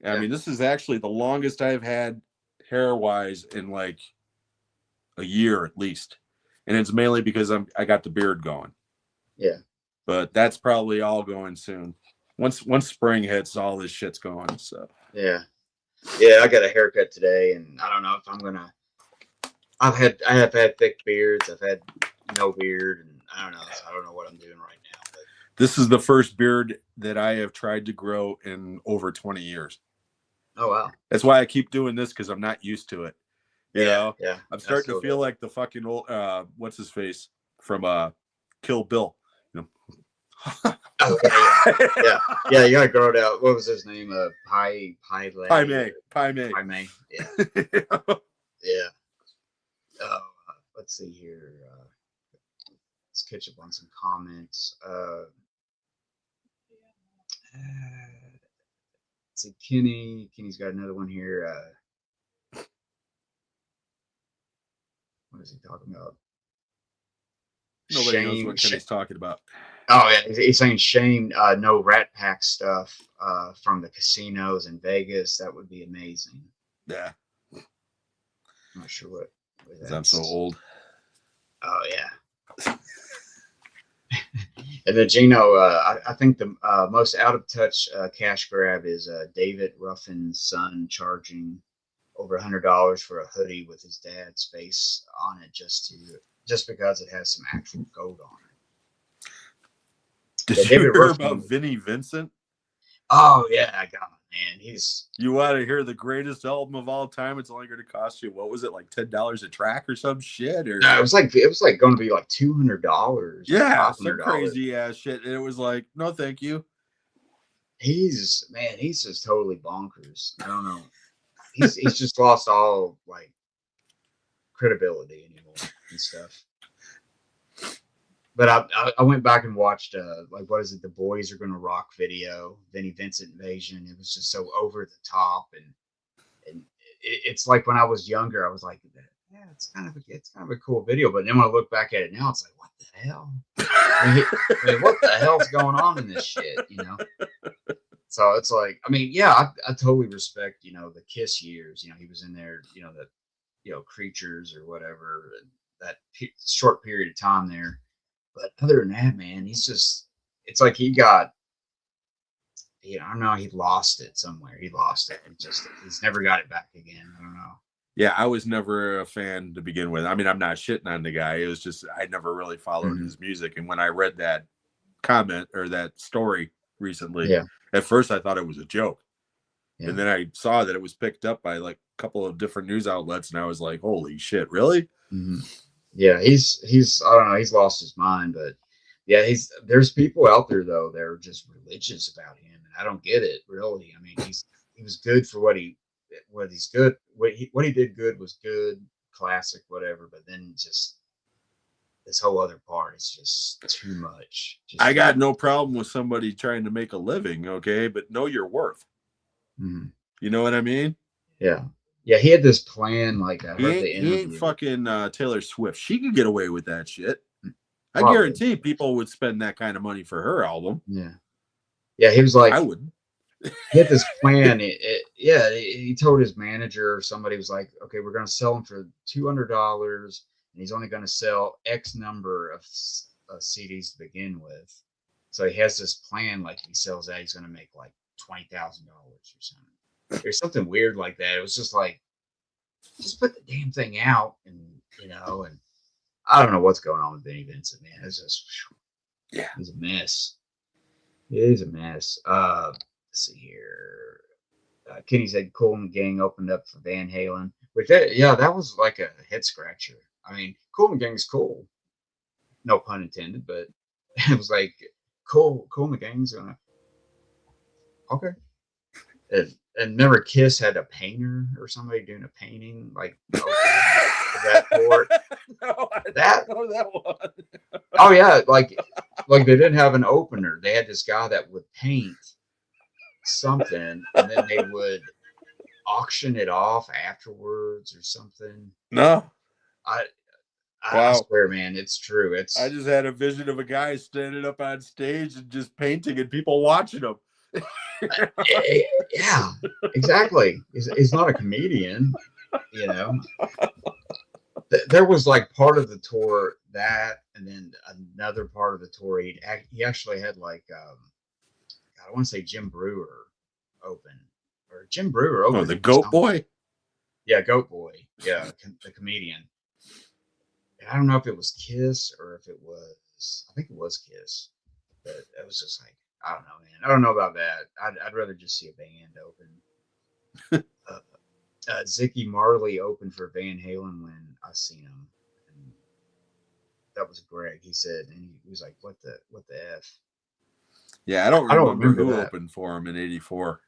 I mean, this is actually the longest I've had hair wise in like a year at least. And it's mainly because I got the beard going. Yeah. But that's probably all going soon. Once spring hits, all this shit's going. So yeah. I got a haircut today, and I don't know if I'm gonna. I have had thick beards. I've had no beard, and I don't know. So I don't know what I'm doing right now. But this is the first beard that I have tried to grow in over 20 years. oh wow. That's why I keep doing this, because I'm not used to it. You know? Yeah. I'm starting to feel like the fucking old what's his face from Kill Bill. You know? Oh, yeah. You gotta grow it out. What was his name? Pai May. Yeah. Yeah. Let's see here. Let's catch up on some comments. Let's see, Kenny's got another one here. What is he talking about? Nobody knows what Kenny's talking about. Oh yeah, he's saying shame. No Rat Pack stuff from the casinos in Vegas. That would be amazing. Yeah. I'm not sure what. Because I'm so old. Oh yeah. And then Gino, I think the most out of touch cash grab is David Ruffin's son charging over $100 for a hoodie with his dad's face on it just because it has some actual gold on it. Did you hear about Vinnie Vincent? Oh yeah, I got it, man. You want to hear the greatest album of all time? It's only going to cost you, what was it, like $10 a track or some shit? Or no, it was like going to be like $200. Yeah, some crazy ass shit. And it was like, no, thank you. He's just totally bonkers. I don't know. He's just lost all like credibility anymore and stuff. But I went back and watched like, what is it? The Boys Are Gonna Rock video, Vinnie Vincent Invasion. It was just so over the top, and it's like when I was younger, I was like, yeah, it's kind of a cool video. But then when I look back at it now, it's like, what the hell? I mean, what the hell's going on in this shit? You know. So it's like, I mean, yeah, I totally respect, you know, the Kiss years. You know, he was in there, you know, Creatures or whatever, and that short period of time there. But other than that, man, it's like he got, I don't know, he lost it somewhere. He lost it. He's never got it back again. I don't know. Yeah, I was never a fan to begin with. I mean, I'm not shitting on the guy. It was just, I never really followed his music. And when I read that comment or that story recently, at first I thought it was a joke. Yeah. And then I saw that it was picked up by like a couple of different news outlets, and I was like, holy shit, really? Mm-hmm. Yeah, he's I don't know, he's lost his mind, but yeah, there's people out there though that are just religious about him, and I don't get it really. I mean, he was good for what he's good. What he did good was good, classic, whatever. But then just this whole other part is just too much. I got no problem with somebody trying to make a living, okay, but know your worth. Mm-hmm. You know what I mean? Yeah. Yeah, he had this plan like that. He ain't fucking Taylor Swift. She could get away with that shit. Probably. I guarantee people would spend that kind of money for her album. Yeah. Yeah, he was like, I wouldn't. He had this plan. He told his manager or somebody was like, okay, we're going to sell him for $200, and he's only going to sell X number of CDs to begin with. So he has this plan, like if he sells that, he's going to make like $20,000 or something. There's something weird like that. It was just like, just put the damn thing out, and you know, and I don't know what's going on with Vinnie Vincent, man. It's just, he's a mess. It is a mess. Let's see here. Kenny said Cool and the Gang opened up for Van Halen, which that was like a head scratcher. I mean, Cool and the Gang's cool, no pun intended, but it was like Cool and the Gang's gonna okay. And remember, Kiss had a painter or somebody doing a painting, like that port. No, I don't know that one. Oh yeah, like they didn't have an opener. They had this guy that would paint something, and then they would auction it off afterwards or something. No. I I Wow. swear, man, it's true. I It's just had a vision of a guy standing up on stage and just painting and people watching him. yeah, exactly. He's not a comedian, you know. There was like part of the tour that, and then another part of the tour he actually had like I want to say Jim Brewer open, or Jim Brewer Oh, open the for Goat something. Boy? Yeah, Goat Boy. Yeah, the comedian. And I don't know if it was Kiss or if it was. I think it was Kiss, but it was just like, I don't know, man. I don't know about that. I'd rather just see a band open. Ziggy Marley opened for Van Halen when I seen him, and that was Greg. He said, and he was like, "What the f?" Yeah, I don't I don't remember remember who that. opened for him in '84,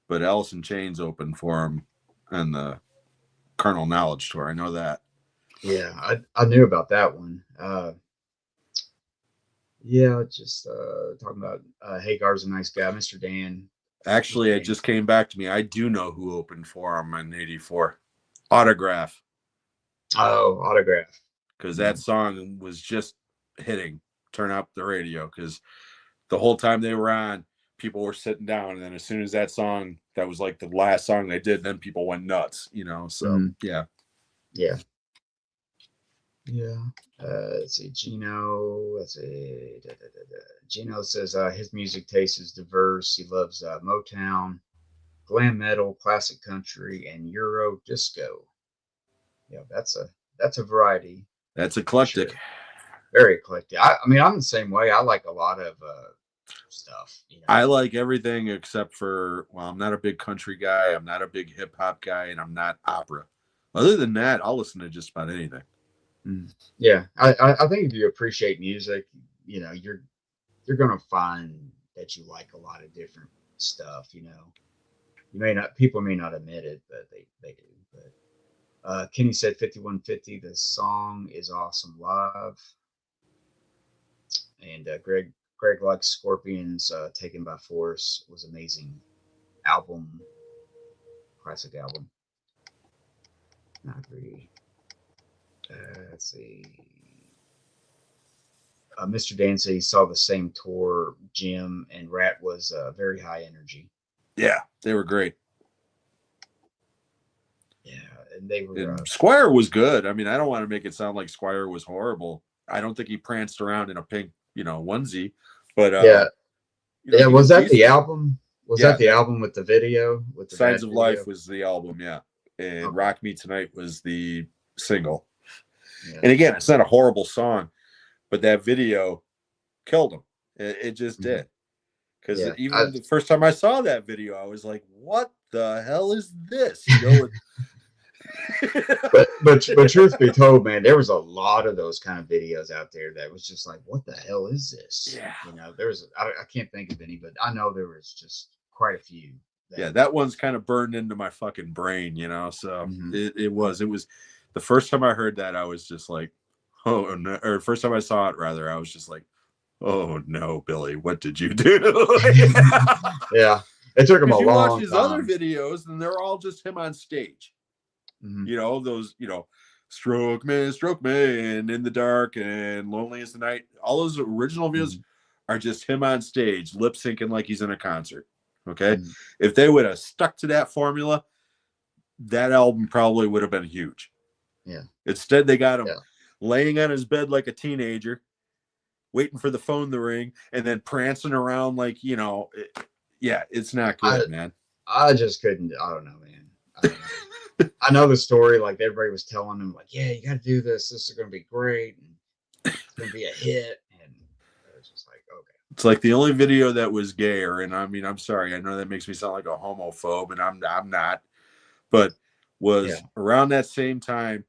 but Alice in Chains opened for him on the Carnal Knowledge tour. I know that. Yeah, I knew about that one. Yeah, just talking about Hagar's a nice guy, Mr. Dan. Actually, it just came back to me. I do know who opened for him in '84. Autograph. Oh, Autograph. Because that song was just hitting. Turn up the radio, because the whole time they were on, people were sitting down, and then as soon as that song, that was like the last song they did, then people went nuts, so yeah. Yeah. Let's see, Gino. Let's see. Gino says his music taste is diverse. He loves Motown, glam metal, classic country, and Euro disco. Yeah, that's a variety. That's eclectic. Sure. Very eclectic. I mean, I'm the same way. I like a lot of stuff. I like everything except for, well, I'm not a big country guy. I'm not a big hip hop guy, and I'm not opera. Other than that, I'll listen to just about anything. Yeah, I think if you appreciate music, you're gonna find that you like a lot of different stuff. You may not, people may not admit it, but they do. But Kenny said 5150. The song is awesome live, and Greg likes Scorpions. Taken by Force was amazing album, classic album. I agree. Let's see. Mr. Dan said he saw the same tour. Jim and Rat was very high energy. Yeah, they were great. Yeah, and they were. Squire was good. I mean, I don't want to make it sound like Squire was horrible. I don't think he pranced around in a pink, onesie. But yeah. Was that the album? Was that the album with the video? With the Signs of Life was the album, yeah. And Rock Me Tonight was the single. Yeah. And again, it's not a horrible song, but that video killed him. It just did. Because even the first time I saw that video, I was like, "What the hell is this?" but truth be told, man, there was a lot of those kind of videos out there that was just like, "What the hell is this?" Yeah. There was. I can't think of any, but I know there was just quite a few. That one's kind of burned into my fucking brain, So it was the first time I heard that, I was just like, "Oh no!" Or first time I saw it, rather, I was just like, "Oh no, Billy, what did you do?" Yeah, it took him a long time. You watch his other videos, and they're all just him on stage. Those, Stroke Me, and In the Dark, and Lonely as the Night. All those original videos are just him on stage, lip syncing like he's in a concert. Okay, if they would have stuck to that formula, that album probably would have been huge. Yeah. Instead, they got him laying on his bed like a teenager, waiting for the phone to ring, and then prancing around like, it's not good, man. I just couldn't. I don't know, man. I don't know. I know the story. Like, everybody was telling him, like, "Yeah, you got to do this. This is going to be great. And it's going to be a hit." And it was just like, okay. It's like the only video that was gayer, and I mean, I'm sorry, I know that makes me sound like a homophobe, and I'm not, but was around that same time,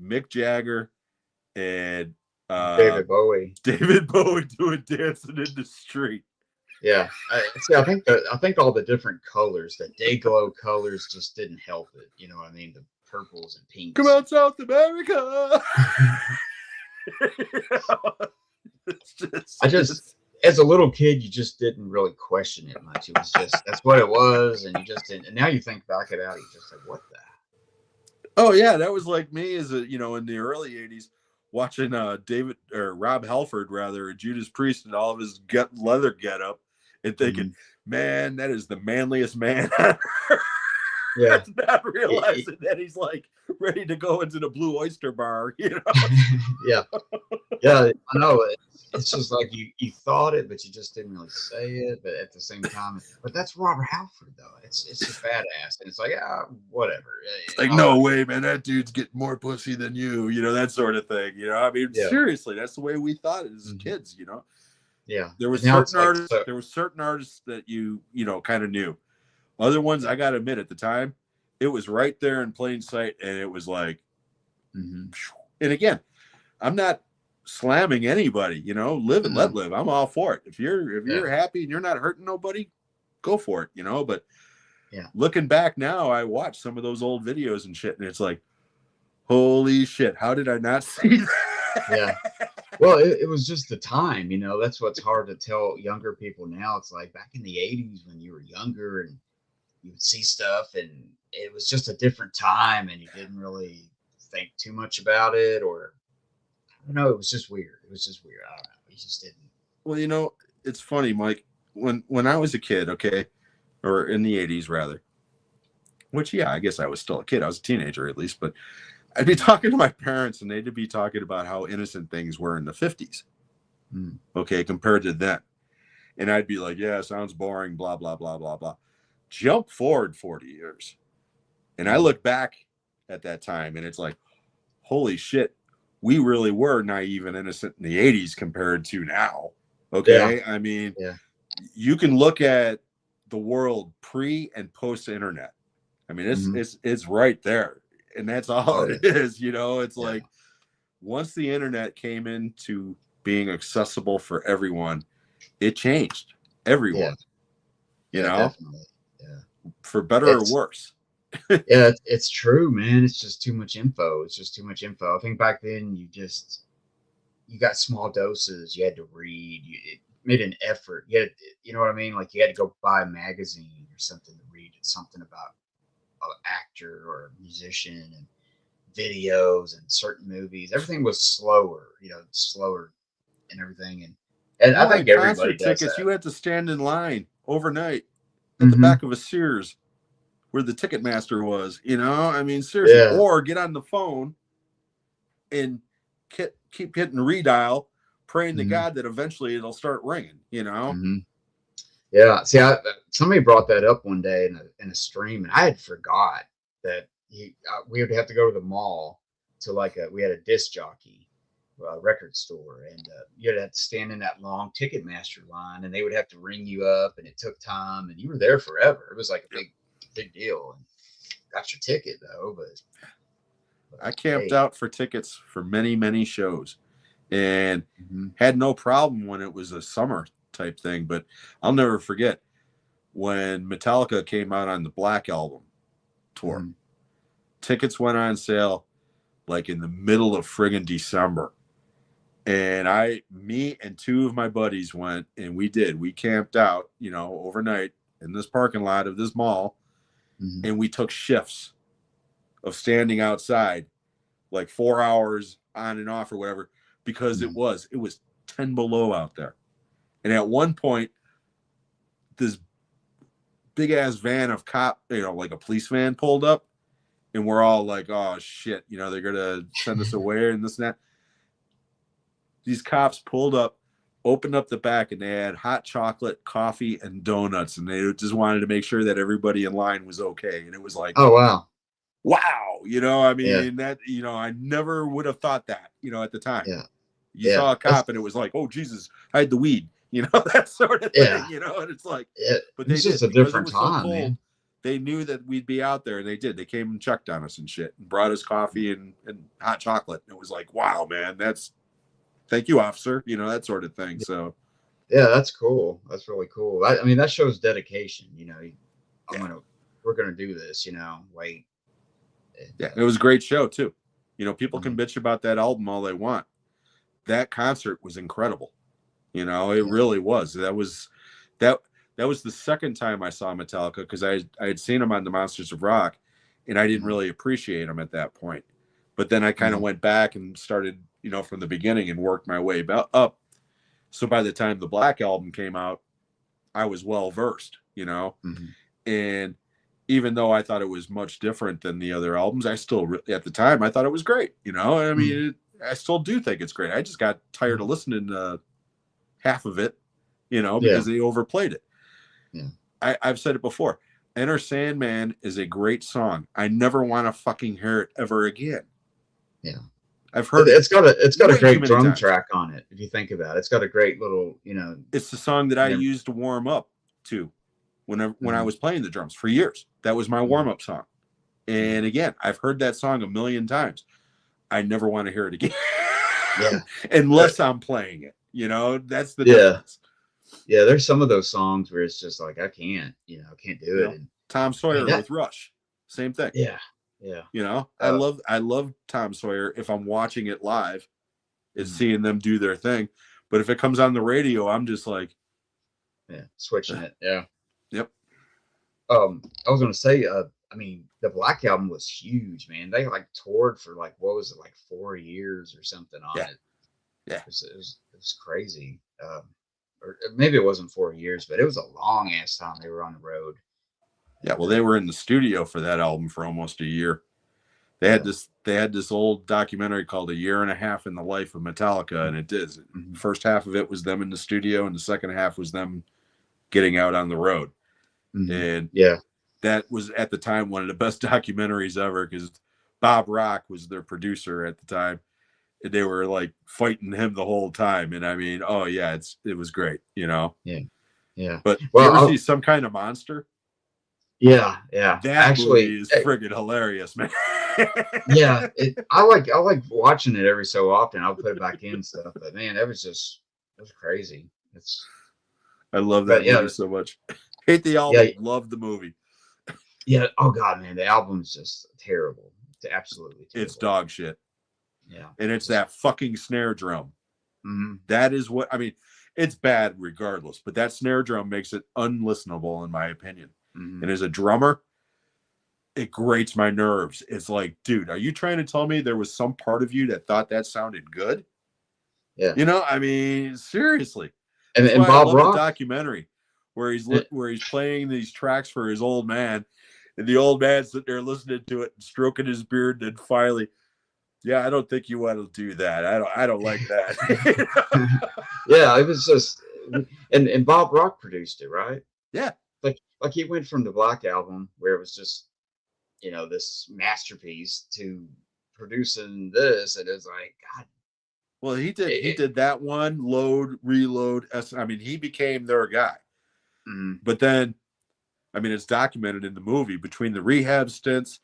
Mick Jagger and David Bowie doing Dancing in the Street. Yeah, I think all the different colors, the day glow colors, just didn't help it. You know what I mean? The purples and pinks. Come out, South America. as a little kid, you just didn't really question it much. It was just that's what it was, and you just didn't. And now you think back about it, you just like, what the? Oh yeah, that was like me as a in the early '80s, watching David or Rob Halford rather, Judas Priest and all of his leather get up, and thinking, man, that is the manliest man. Yeah. Not realizing that he's like ready to go into the Blue Oyster Bar, Yeah. Yeah, I know. It's just like you thought it, but you just didn't really say it. But at the same time, but that's Robert Halford, though. It's just badass, and it's like, whatever. It's like, no way, man, that dude's getting more pussy than you, that sort of thing. I mean, seriously, that's the way we thought as kids, Yeah. There was certain artists. There were certain artists that you kind of knew. Other ones, I gotta admit, at the time, it was right there in plain sight, and it was like, and again, I'm not slamming anybody, live and let live. I'm all for it. If you're happy and you're not hurting nobody, go for it, But looking back now, I watch some of those old videos and shit, and it's like, holy shit, how did I not see that? Yeah. Well, it was just the time, that's what's hard to tell younger people now. It's like back in the 80s when you were younger and you would see stuff, and it was just a different time, and you didn't really think too much about it, or I don't know. It was just weird. I don't know. You just didn't. Well, it's funny, Mike. When I was a kid, okay, or in the '80s rather, which I guess I was still a kid. I was a teenager at least, but I'd be talking to my parents, and they'd be talking about how innocent things were in the '50s, okay, compared to then, and I'd be like, "Yeah, sounds boring." Blah blah blah blah blah. Jump forward 40 years, and I look back at that time, and it's like, holy shit, we really were naive and innocent in the '80s compared to now. Okay, I mean, you can look at the world pre and post internet. I mean, it's right there, and that's all it is. It's like once the internet came into being accessible for everyone, it changed everyone. Definitely. For better or worse. Yeah, it's true, man. It's just too much info. I think back then you got small doses. You had to read. It made an effort. You know what I mean? Like you had to go buy a magazine or something to read something about an actor or a musician, and videos and certain movies. Everything was slower, and everything. And I think everybody does tickets, that. you had to stand in line overnight at the back of a Sears where the Ticketmaster was, I mean, seriously, or get on the phone and keep hitting redial, praying to God that eventually it'll start ringing, Yeah. See, somebody brought that up one day in a stream, and I had forgot that we would have to go to the mall to we had a disc jockey record store, and you'd have to stand in that long Ticketmaster line, and they would have to ring you up, and it took time, and you were there forever. It was like a big deal, and got your ticket though. But I camped out for tickets for many shows, and had no problem when it was a summer type thing. But I'll never forget when Metallica came out on the Black Album tour. Tickets went on sale like in the middle of friggin' December, and me and two of my buddies went, and we camped out, overnight in this parking lot of this mall. And we took shifts of standing outside like 4 hours on and off or whatever, because it was 10 below out there. And at one point, this big ass van of like a police van pulled up, and we're all like, oh shit, they're going to send us away and this and that. These cops pulled up, opened up the back, and they had hot chocolate, coffee, and donuts, and they just wanted to make sure that everybody in line was okay. And it was like, oh wow, I mean, that I never would have thought that, at the time. You saw a cop, and it was like, oh Jesus, I had the weed, that sort of thing, and it's like, but it's just a different time, man. They knew that we'd be out there, and they did. They came and checked on us and shit, and brought us coffee and hot chocolate. And it was like, wow, man, thank you, officer, that sort of thing. So yeah, that's cool. That's really cool. I mean, that shows dedication. We're gonna do this. Wait. Yeah, it was a great show too. People can bitch about that album all they want. That concert was incredible. You know, it really was. That was the second time I saw Metallica, because I had seen them on the Monsters of Rock, and I didn't really appreciate them at that point. But then I kind of went back and started, you know, from the beginning and worked my way up. So by the time the Black Album came out, I was well versed, you know. And even though I thought it was much different than the other albums, I still, at the time, I thought it was great, you know. I mean, I still do think it's great. I just got tired of listening to half of it, you know, because they overplayed it. I've said it before. Enter Sandman is a great song. I never want to fucking hear it ever again. I've heard it's got a great drum times. track on it. If you think about it, it's got a great little, you know. It's the song that I used to warm up to when I was playing the drums for years. That was my warm up song. And again, I've heard that song a million times. I never want to hear it again. Unless I'm playing it. You know, that's the difference. Yeah, there's some of those songs where it's just like I can't do it. And Tom Sawyer with Rush, same thing. Yeah. You know, I love Tom Sawyer if I'm watching it live, and seeing them do their thing. But if it comes on the radio, I'm just like, switching it. Yep. I was gonna say, I mean, the Black Album was huge, man. They like toured for like, what was it, like 4 years or something on it. It was crazy. Or maybe it wasn't 4 years, but it was a long ass time they were on the road. Yeah, well, they were in the studio for that album for almost a year. They had this old documentary called A Year and a Half in the Life of Metallica, and it did. The first half of it was them in the studio, and the second half was them getting out on the road. And that was at the time one of the best documentaries ever, because Bob Rock was their producer at the time. And they were like fighting him the whole time. And I mean, it was great, you know? Yeah. But you ever see Some Kind of Monster? Yeah. That actually movie is friggin' hilarious, man. I like watching it every so often. I'll put it back in stuff, but man, it was crazy. I love that movie so much. Hate the album, love the movie. Yeah. Oh god, man, the album's just terrible. It's absolutely terrible. It's dog shit. Yeah. And it's that fucking snare drum. That is what I mean. It's bad regardless, but that snare drum makes it unlistenable in my opinion. And as a drummer, it grates my nerves. It's like, dude, are you trying to tell me there was some part of you that thought that sounded good? Yeah. You know, I mean, seriously. And Bob Rock, the documentary where he's playing these tracks for his old man, and the old man's sitting there listening to it and stroking his beard, and then finally, I don't think you want to do that. I don't like that. Yeah, it was just, and Bob Rock produced it, right? Yeah. Like he went from the Black Album, where it was just, you know, this masterpiece, to producing this, and it's like, God. Well, he did that one, Load, Reload. I mean, he became their guy. But then, I mean, it's documented in the movie, between the rehab stints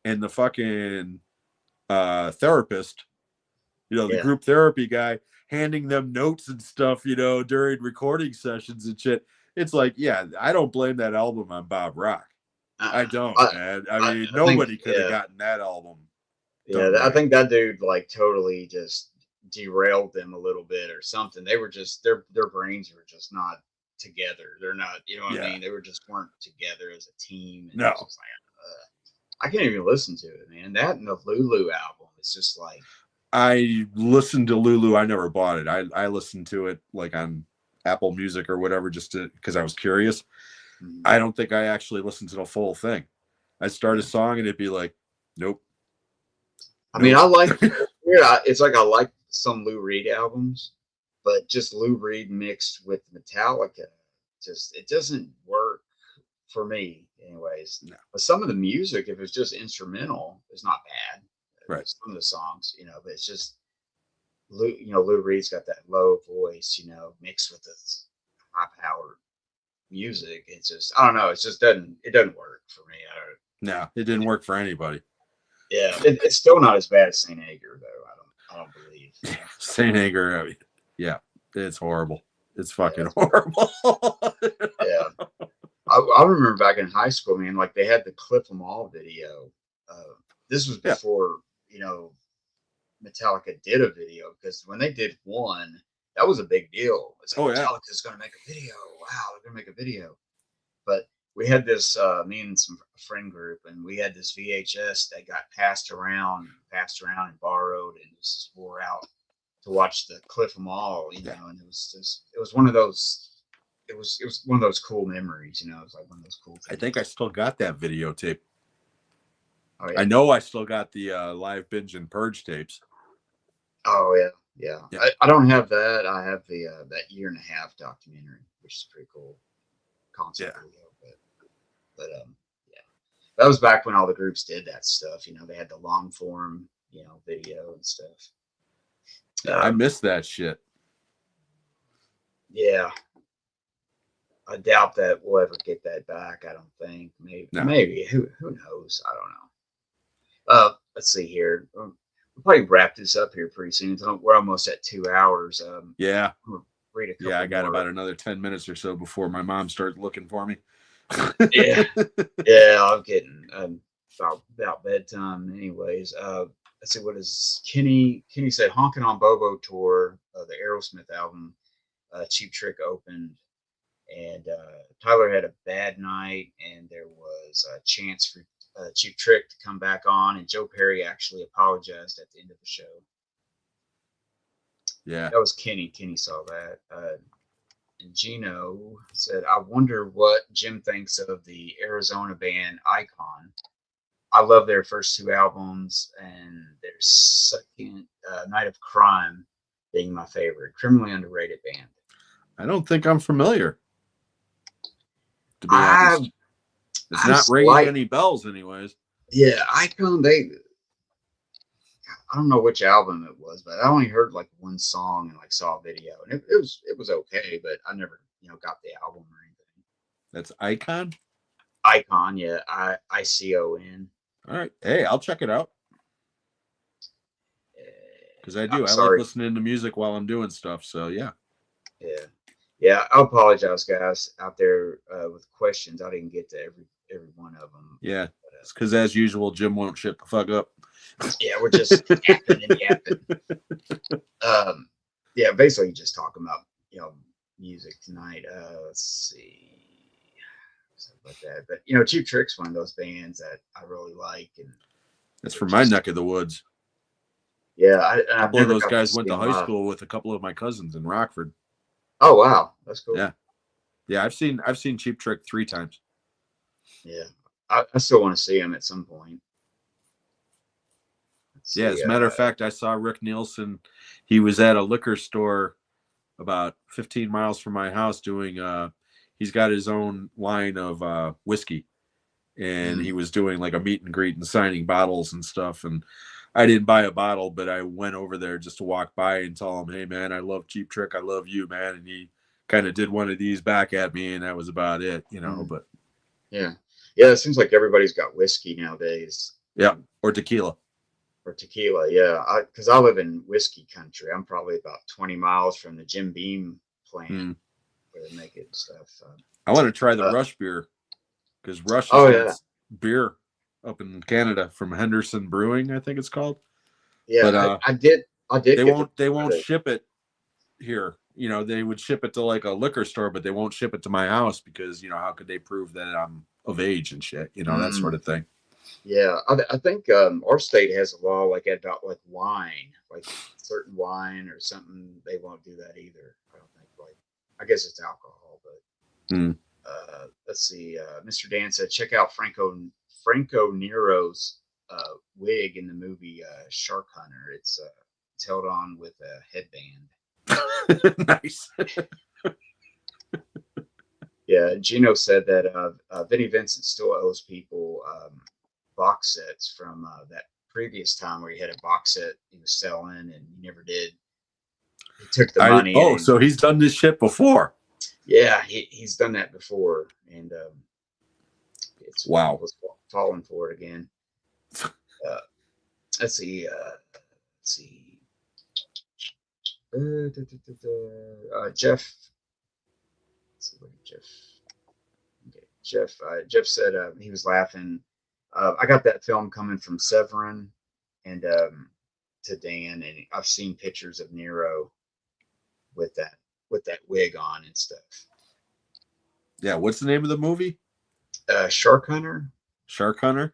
and the fucking therapist, you know, the group therapy guy, handing them notes and stuff, you know, during recording sessions and shit. It's like, I don't blame that album on Bob Rock. I don't, man. I mean, nobody could have gotten that album. Yeah, I think that dude like totally just derailed them a little bit or something. They were just their brains were just not together. They're not, you know what I mean? They weren't together as a team. And it was just like, I can't even listen to it, man. That and the Lulu album, it's just like, I listened to Lulu. I never bought it. I listened to it like on Apple Music or whatever, just because I was curious. I don't think I actually listened to the full thing. I'd start a song and it'd be like, nope. I mean, I like, it's like I like some Lou Reed albums, but just Lou Reed mixed with Metallica, it doesn't work for me anyways. No. But some of the music, if it's just instrumental, is not bad. Right. Some of the songs, you know, but it's just, Lou Reed's got that low voice, you know, mixed with this high powered music. It's just, I don't know. It doesn't work for me. No, it didn't work for anybody. Yeah. It's still not as bad as St. Anger though. I don't believe. St. Anger. I mean, it's horrible. It's fucking horrible. I remember back in high school, man, like they had the Clip 'Em All video. This was before, you know, Metallica did a video, because when they did one, that was a big deal. It's like, Oh yeah. Metallica's going to make a video. Wow, they're going to make a video. But we had this, me and some friend group, and we had this VHS that got passed around and borrowed, and it just wore out to watch the Cliff 'em All, you know, and it was one of those, it was one of those cool memories, you know. It was like one of those cool things. I think I still got that videotape. Oh yeah. I know I still got the live binge and purge tapes. Oh yeah. I don't have that. I have the that 1.5 year documentary, which is pretty cool concept video. But yeah, that was back when all the groups did that stuff. You know, they had the long form, you know, video and stuff. I miss that shit. Yeah, I doubt that we'll ever get that back. I don't think. Maybe. Who knows? I don't know. Let's see here. We'll probably wrap this up here pretty soon. We're almost at 2 hours. Yeah. Read a couple I got more. about another 10 minutes or so before my mom starts looking for me. Yeah, I'm getting about bedtime, anyways. Let's see, what is Kenny? Kenny said, "Honkin' on Bobo tour, the Aerosmith album. Cheap Trick opened, and Tyler had a bad night, and there was a chance for Cheap Trick to come back on, and Joe Perry actually apologized at the end of the show." Yeah, that was Kenny. Kenny saw that. And Gino said, "I wonder what Jim thinks of the Arizona band Icon. I love their first 2 albums, and their second, Night of Crime, being my favorite. Criminally underrated band." I don't think I'm familiar, to be honest. It's not ringing any bells, anyways. Yeah, Icon. I don't know which album it was, but I only heard like one song and like saw a video, and it was okay, but I never, you know, got the album or anything. That's Icon. Icon, yeah, ICON. All right, hey, I'll check it out because I like listening to music while I'm doing stuff. So yeah. Yeah. I apologize, guys out there with questions. I didn't get to every one of them. Yeah, it's because as usual, Jim won't shut the fuck up. Yeah, we're just yapping and yapping. Yeah, basically just talking about, you know, music tonight. Let's see, something like that. But you know, Cheap Trick's one of those bands that I really like, and that's from my neck of the woods. Yeah, a couple of those guys went to high school with a couple of my cousins in Rockford. Oh wow, that's cool. Yeah, I've seen Cheap Trick 3 times. Yeah, I still want to see him at some point. As a matter of fact, I saw Rick Nielsen. He was at a liquor store about 15 miles from my house doing. He's got his own line of whiskey, and he was doing like a meet and greet and signing bottles and stuff. And I didn't buy a bottle, but I went over there just to walk by and tell him, "Hey man, I love Cheap Trick. I love you, man." And he kind of did one of these back at me, and that was about it, you know. But yeah, it seems like everybody's got whiskey nowadays. Yeah, or tequila. Yeah, because I live in whiskey country. I'm probably about 20 miles from the Jim Beam plant where they make it and stuff. I want to try the Rush beer because Rush is beer up in Canada from Henderson Brewing, I think it's called. Yeah, but I did. They won't ship it here. You know, they would ship it to like a liquor store, but they won't ship it to my house because, you know, how could they prove that I'm of age and shit? You know, that sort of thing. Yeah, I think our state has a law like about like wine, like certain wine or something. They won't do that either. I don't think. Like, I guess it's alcohol, but let's see. Mr. Dan said, check out Franco Nero's wig in the movie Shark Hunter. It's held on with a headband. Nice. Yeah, Gino said that Vinnie Vincent still owes people box sets from that previous time where he had a box set he was selling and he never did. He took the money. So he's done this shit before. Yeah, he's done that before, and it's was falling for it again. Let's see. Jeff. Let's see, what did Jeff? Okay, Jeff said he was laughing. I got that film coming from Severin and to Dan, and I've seen pictures of Nero, with that wig on and stuff. Yeah, what's the name of the movie? Shark Hunter. Shark Hunter.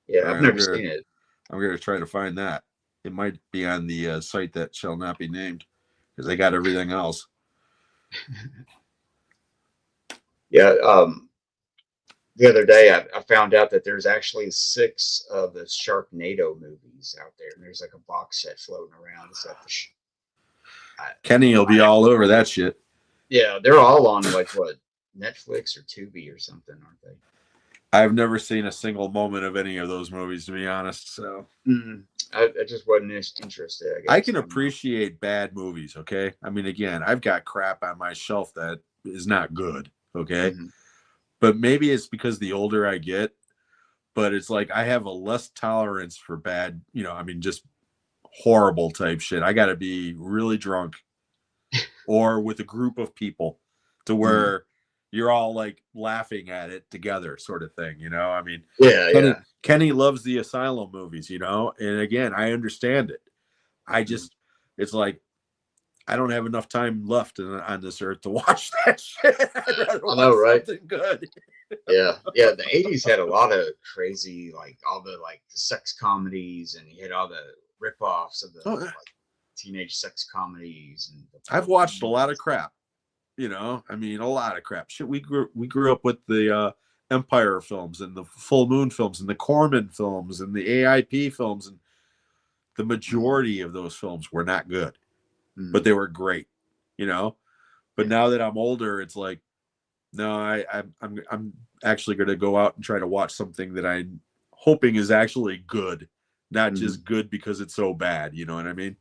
Yeah, All I've right, never seen it. I'm gonna try to find that. It might be on the site that shall not be named because they got everything else. Yeah. The other day, I found out that there's actually 6 of the Sharknado movies out there, and there's like a box set floating around. It's like Kenny will be all over that shit. yeah, they're all on like what, Netflix or Tubi or something, aren't they? I've never seen a single moment of any of those movies, to be honest. So I just wasn't interested. I guess I can appreciate bad movies. Okay, I mean, again, I've got crap on my shelf that is not good. Okay, but maybe it's because the older I get, but it's like I have a less tolerance for bad, I mean, just horrible type shit. I got to be really drunk or with a group of people to where you're all like laughing at it together, sort of thing. I mean, Kenny loves the Asylum movies, and again, I understand it. I just, it's like, I don't have enough time left on this earth to watch that shit. I'd rather watch something good. Yeah. The 80s had a lot of crazy, like all the like sex comedies, and you had all the ripoffs of the like teenage sex comedies. And I've watched a lot of crap. I mean, a lot of crap. Shit, we grew up with the Empire films and the Full Moon films and the Corman films and the AIP films, and the majority of those films were not good, but they were great. But now that I'm older, it's like, no, I'm actually going to go out and try to watch something that I'm hoping is actually good, not just good because it's so bad. You know what I mean?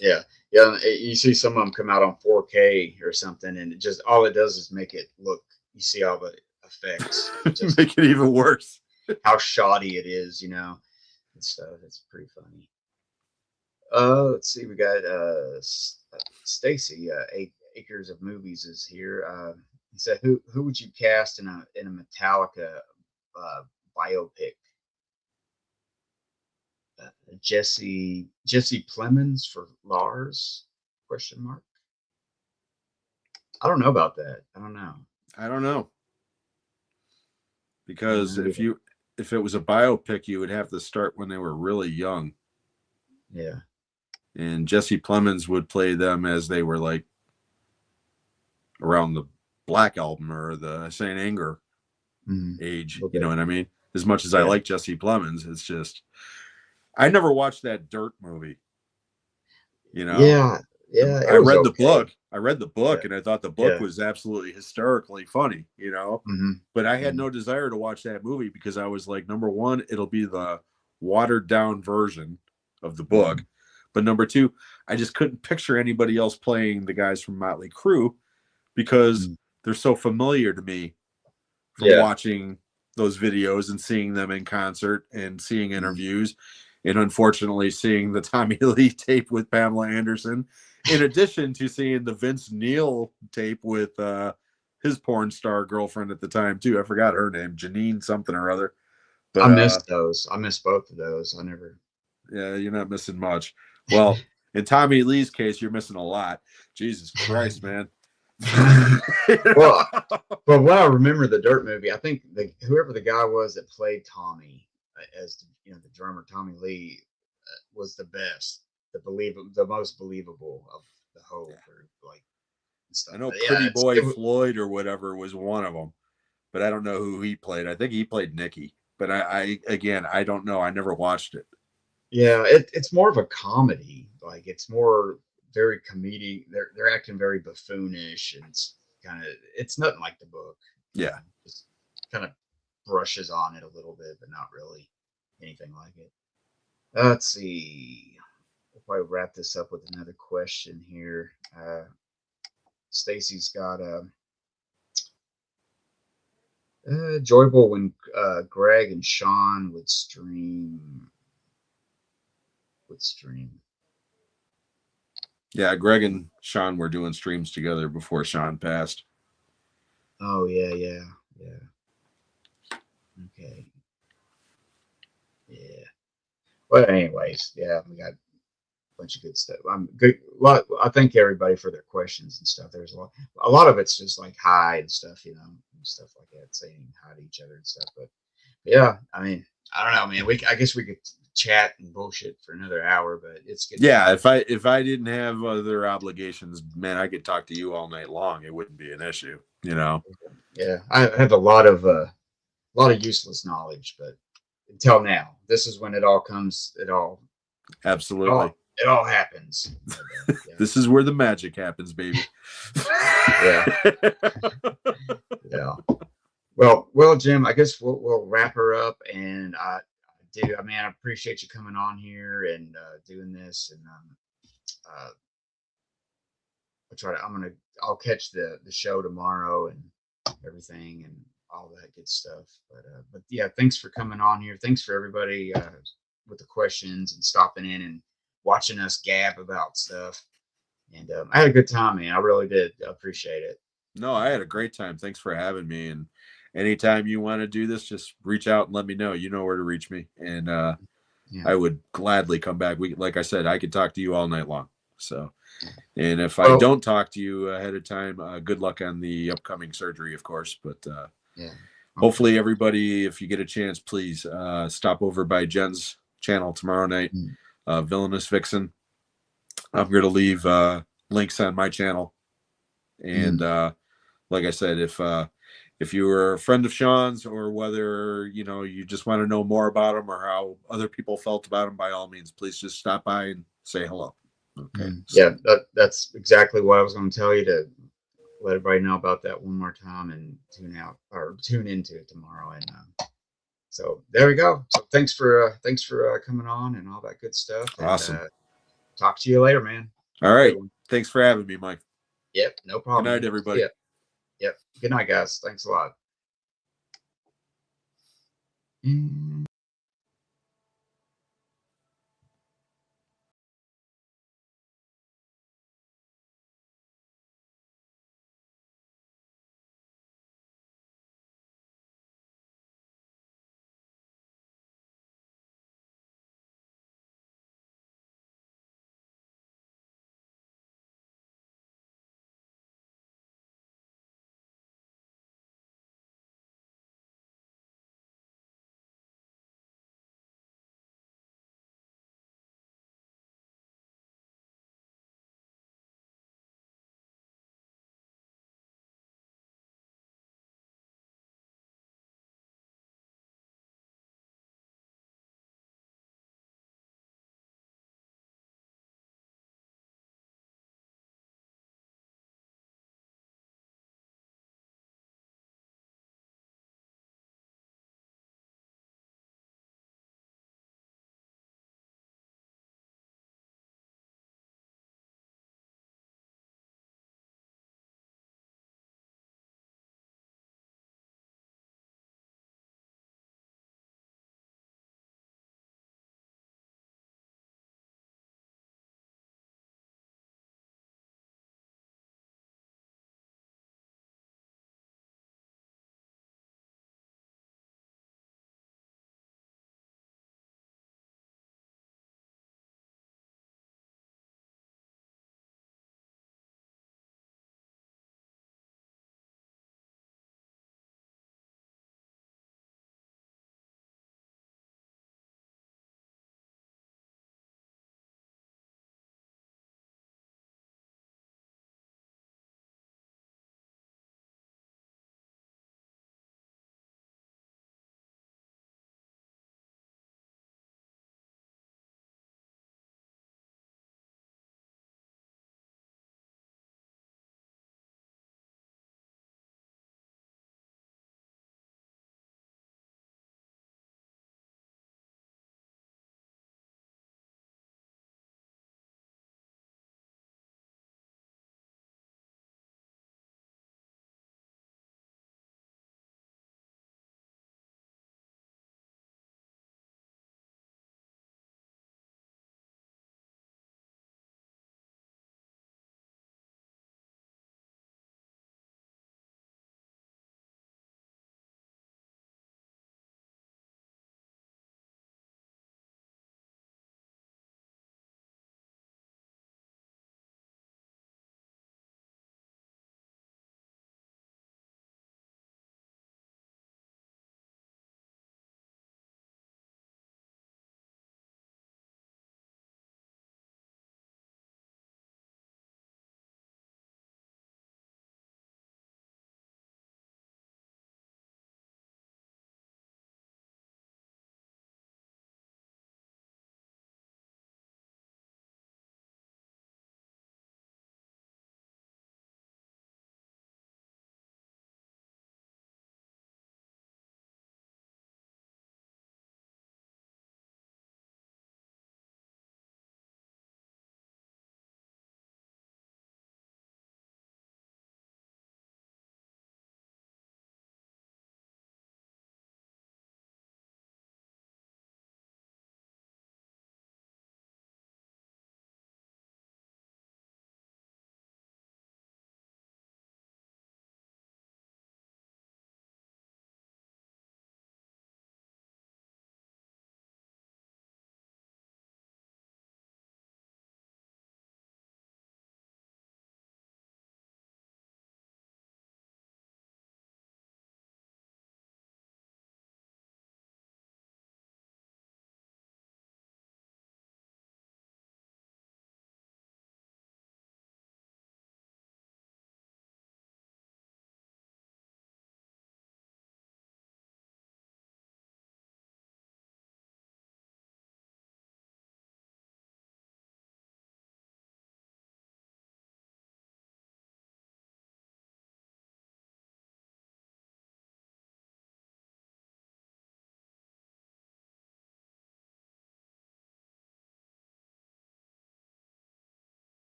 Yeah. You see some of them come out on 4K or something, and it just, all it does is make it look. You see all the effects, just make it even worse. How shoddy it is, and stuff. It's pretty funny. Let's see. We got Stacy. 8 Acres of Movies is here. He said, "Who would you cast in a Metallica biopic?" Jesse Plemons for Lars? Question mark. I don't know about that. I don't know. Because if it was a biopic, you would have to start when they were really young. Yeah. And Jesse Plemons would play them as they were like around the Black Album or the Saint Anger age. You know what I mean? As much as I like Jesse Plemons, it's just, I never watched that Dirt movie. Yeah. I read the book. And I thought the book was absolutely hysterically funny, but I had no desire to watch that movie because I was like, number one, it'll be the watered down version of the book. But number two, I just couldn't picture anybody else playing the guys from Motley Crue because they're so familiar to me from watching those videos and seeing them in concert and seeing interviews. And unfortunately seeing the Tommy Lee tape with Pamela Anderson, in addition to seeing the Vince Neil tape with his porn star girlfriend at the time too. I forgot her name, Janine something or other. But I missed those. I missed both of those. I never. Yeah, you're not missing much. Well, in Tommy Lee's case, you're missing a lot. Jesus Christ, man. Well, what I remember the Dirt movie, I think whoever the guy was that played Tommy as the drummer, Tommy Lee, was the best, the most believable of the whole group, like stuff. I know Pretty Boy Floyd or whatever was one of them, but I don't know who he played. I think he played Nicky, but I don't know. I never watched it. Yeah, it's more of a comedy. Like it's more very comedic. They're acting very buffoonish, and it's nothing like the book. Yeah, just kind of brushes on it a little bit, but not really anything like it. Let's see. We'll probably wrap this up with another question here. Stacy's got enjoyable when Greg and Sean would stream. Yeah, Greg and Sean were doing streams together before Sean passed. Oh yeah. Okay. Yeah. But anyways, yeah, we got bunch of good stuff. I'm good. I thank everybody for their questions and stuff. There's a lot of it's just like hi and stuff, you know, and stuff like that, saying hi to each other and stuff. But yeah, I mean, I don't know, man. I guess we could chat and bullshit for another hour, but it's good. Yeah, if I didn't have other obligations, man, I could talk to you all night long. It wouldn't be an issue, you know. Yeah, I have a lot of useless knowledge, but until now, this is when it all comes. Absolutely. It all happens. Yeah. This is where the magic happens, baby. Yeah. Yeah. Well, Jim, I guess we'll wrap her up, and I appreciate you coming on here and doing this, and I'll catch the show tomorrow and everything and all that good stuff. But yeah, thanks for coming on here. Thanks for everybody with the questions and stopping in and watching us gab about stuff. And I had a good time, man. I really did. I appreciate it. No, I had a great time. Thanks for having me. And anytime you want to do this, just reach out and let me know. You know where to reach me. And I would gladly come back. Like I said, I could talk to you all night long. So, and if I don't talk to you ahead of time, good luck on the upcoming surgery, of course. But hopefully everybody, if you get a chance, please stop over by Jen's channel tomorrow night, Villainous Vixen. I'm going to leave links on my channel. And like I said, if you were a friend of Sean's, or whether you just want to know more about him or how other people felt about him, by all means, please just stop by and say hello. Okay. Yeah, that's exactly what I was going to tell you, to let everybody know about that one more time and tune into it tomorrow. And so there we go. So thanks for coming on and all that good stuff. And, awesome. Talk to you later, man. All right. Thanks for having me, Mike. Yep, no problem. Good night, everybody. Yep. Good night, guys. Thanks a lot.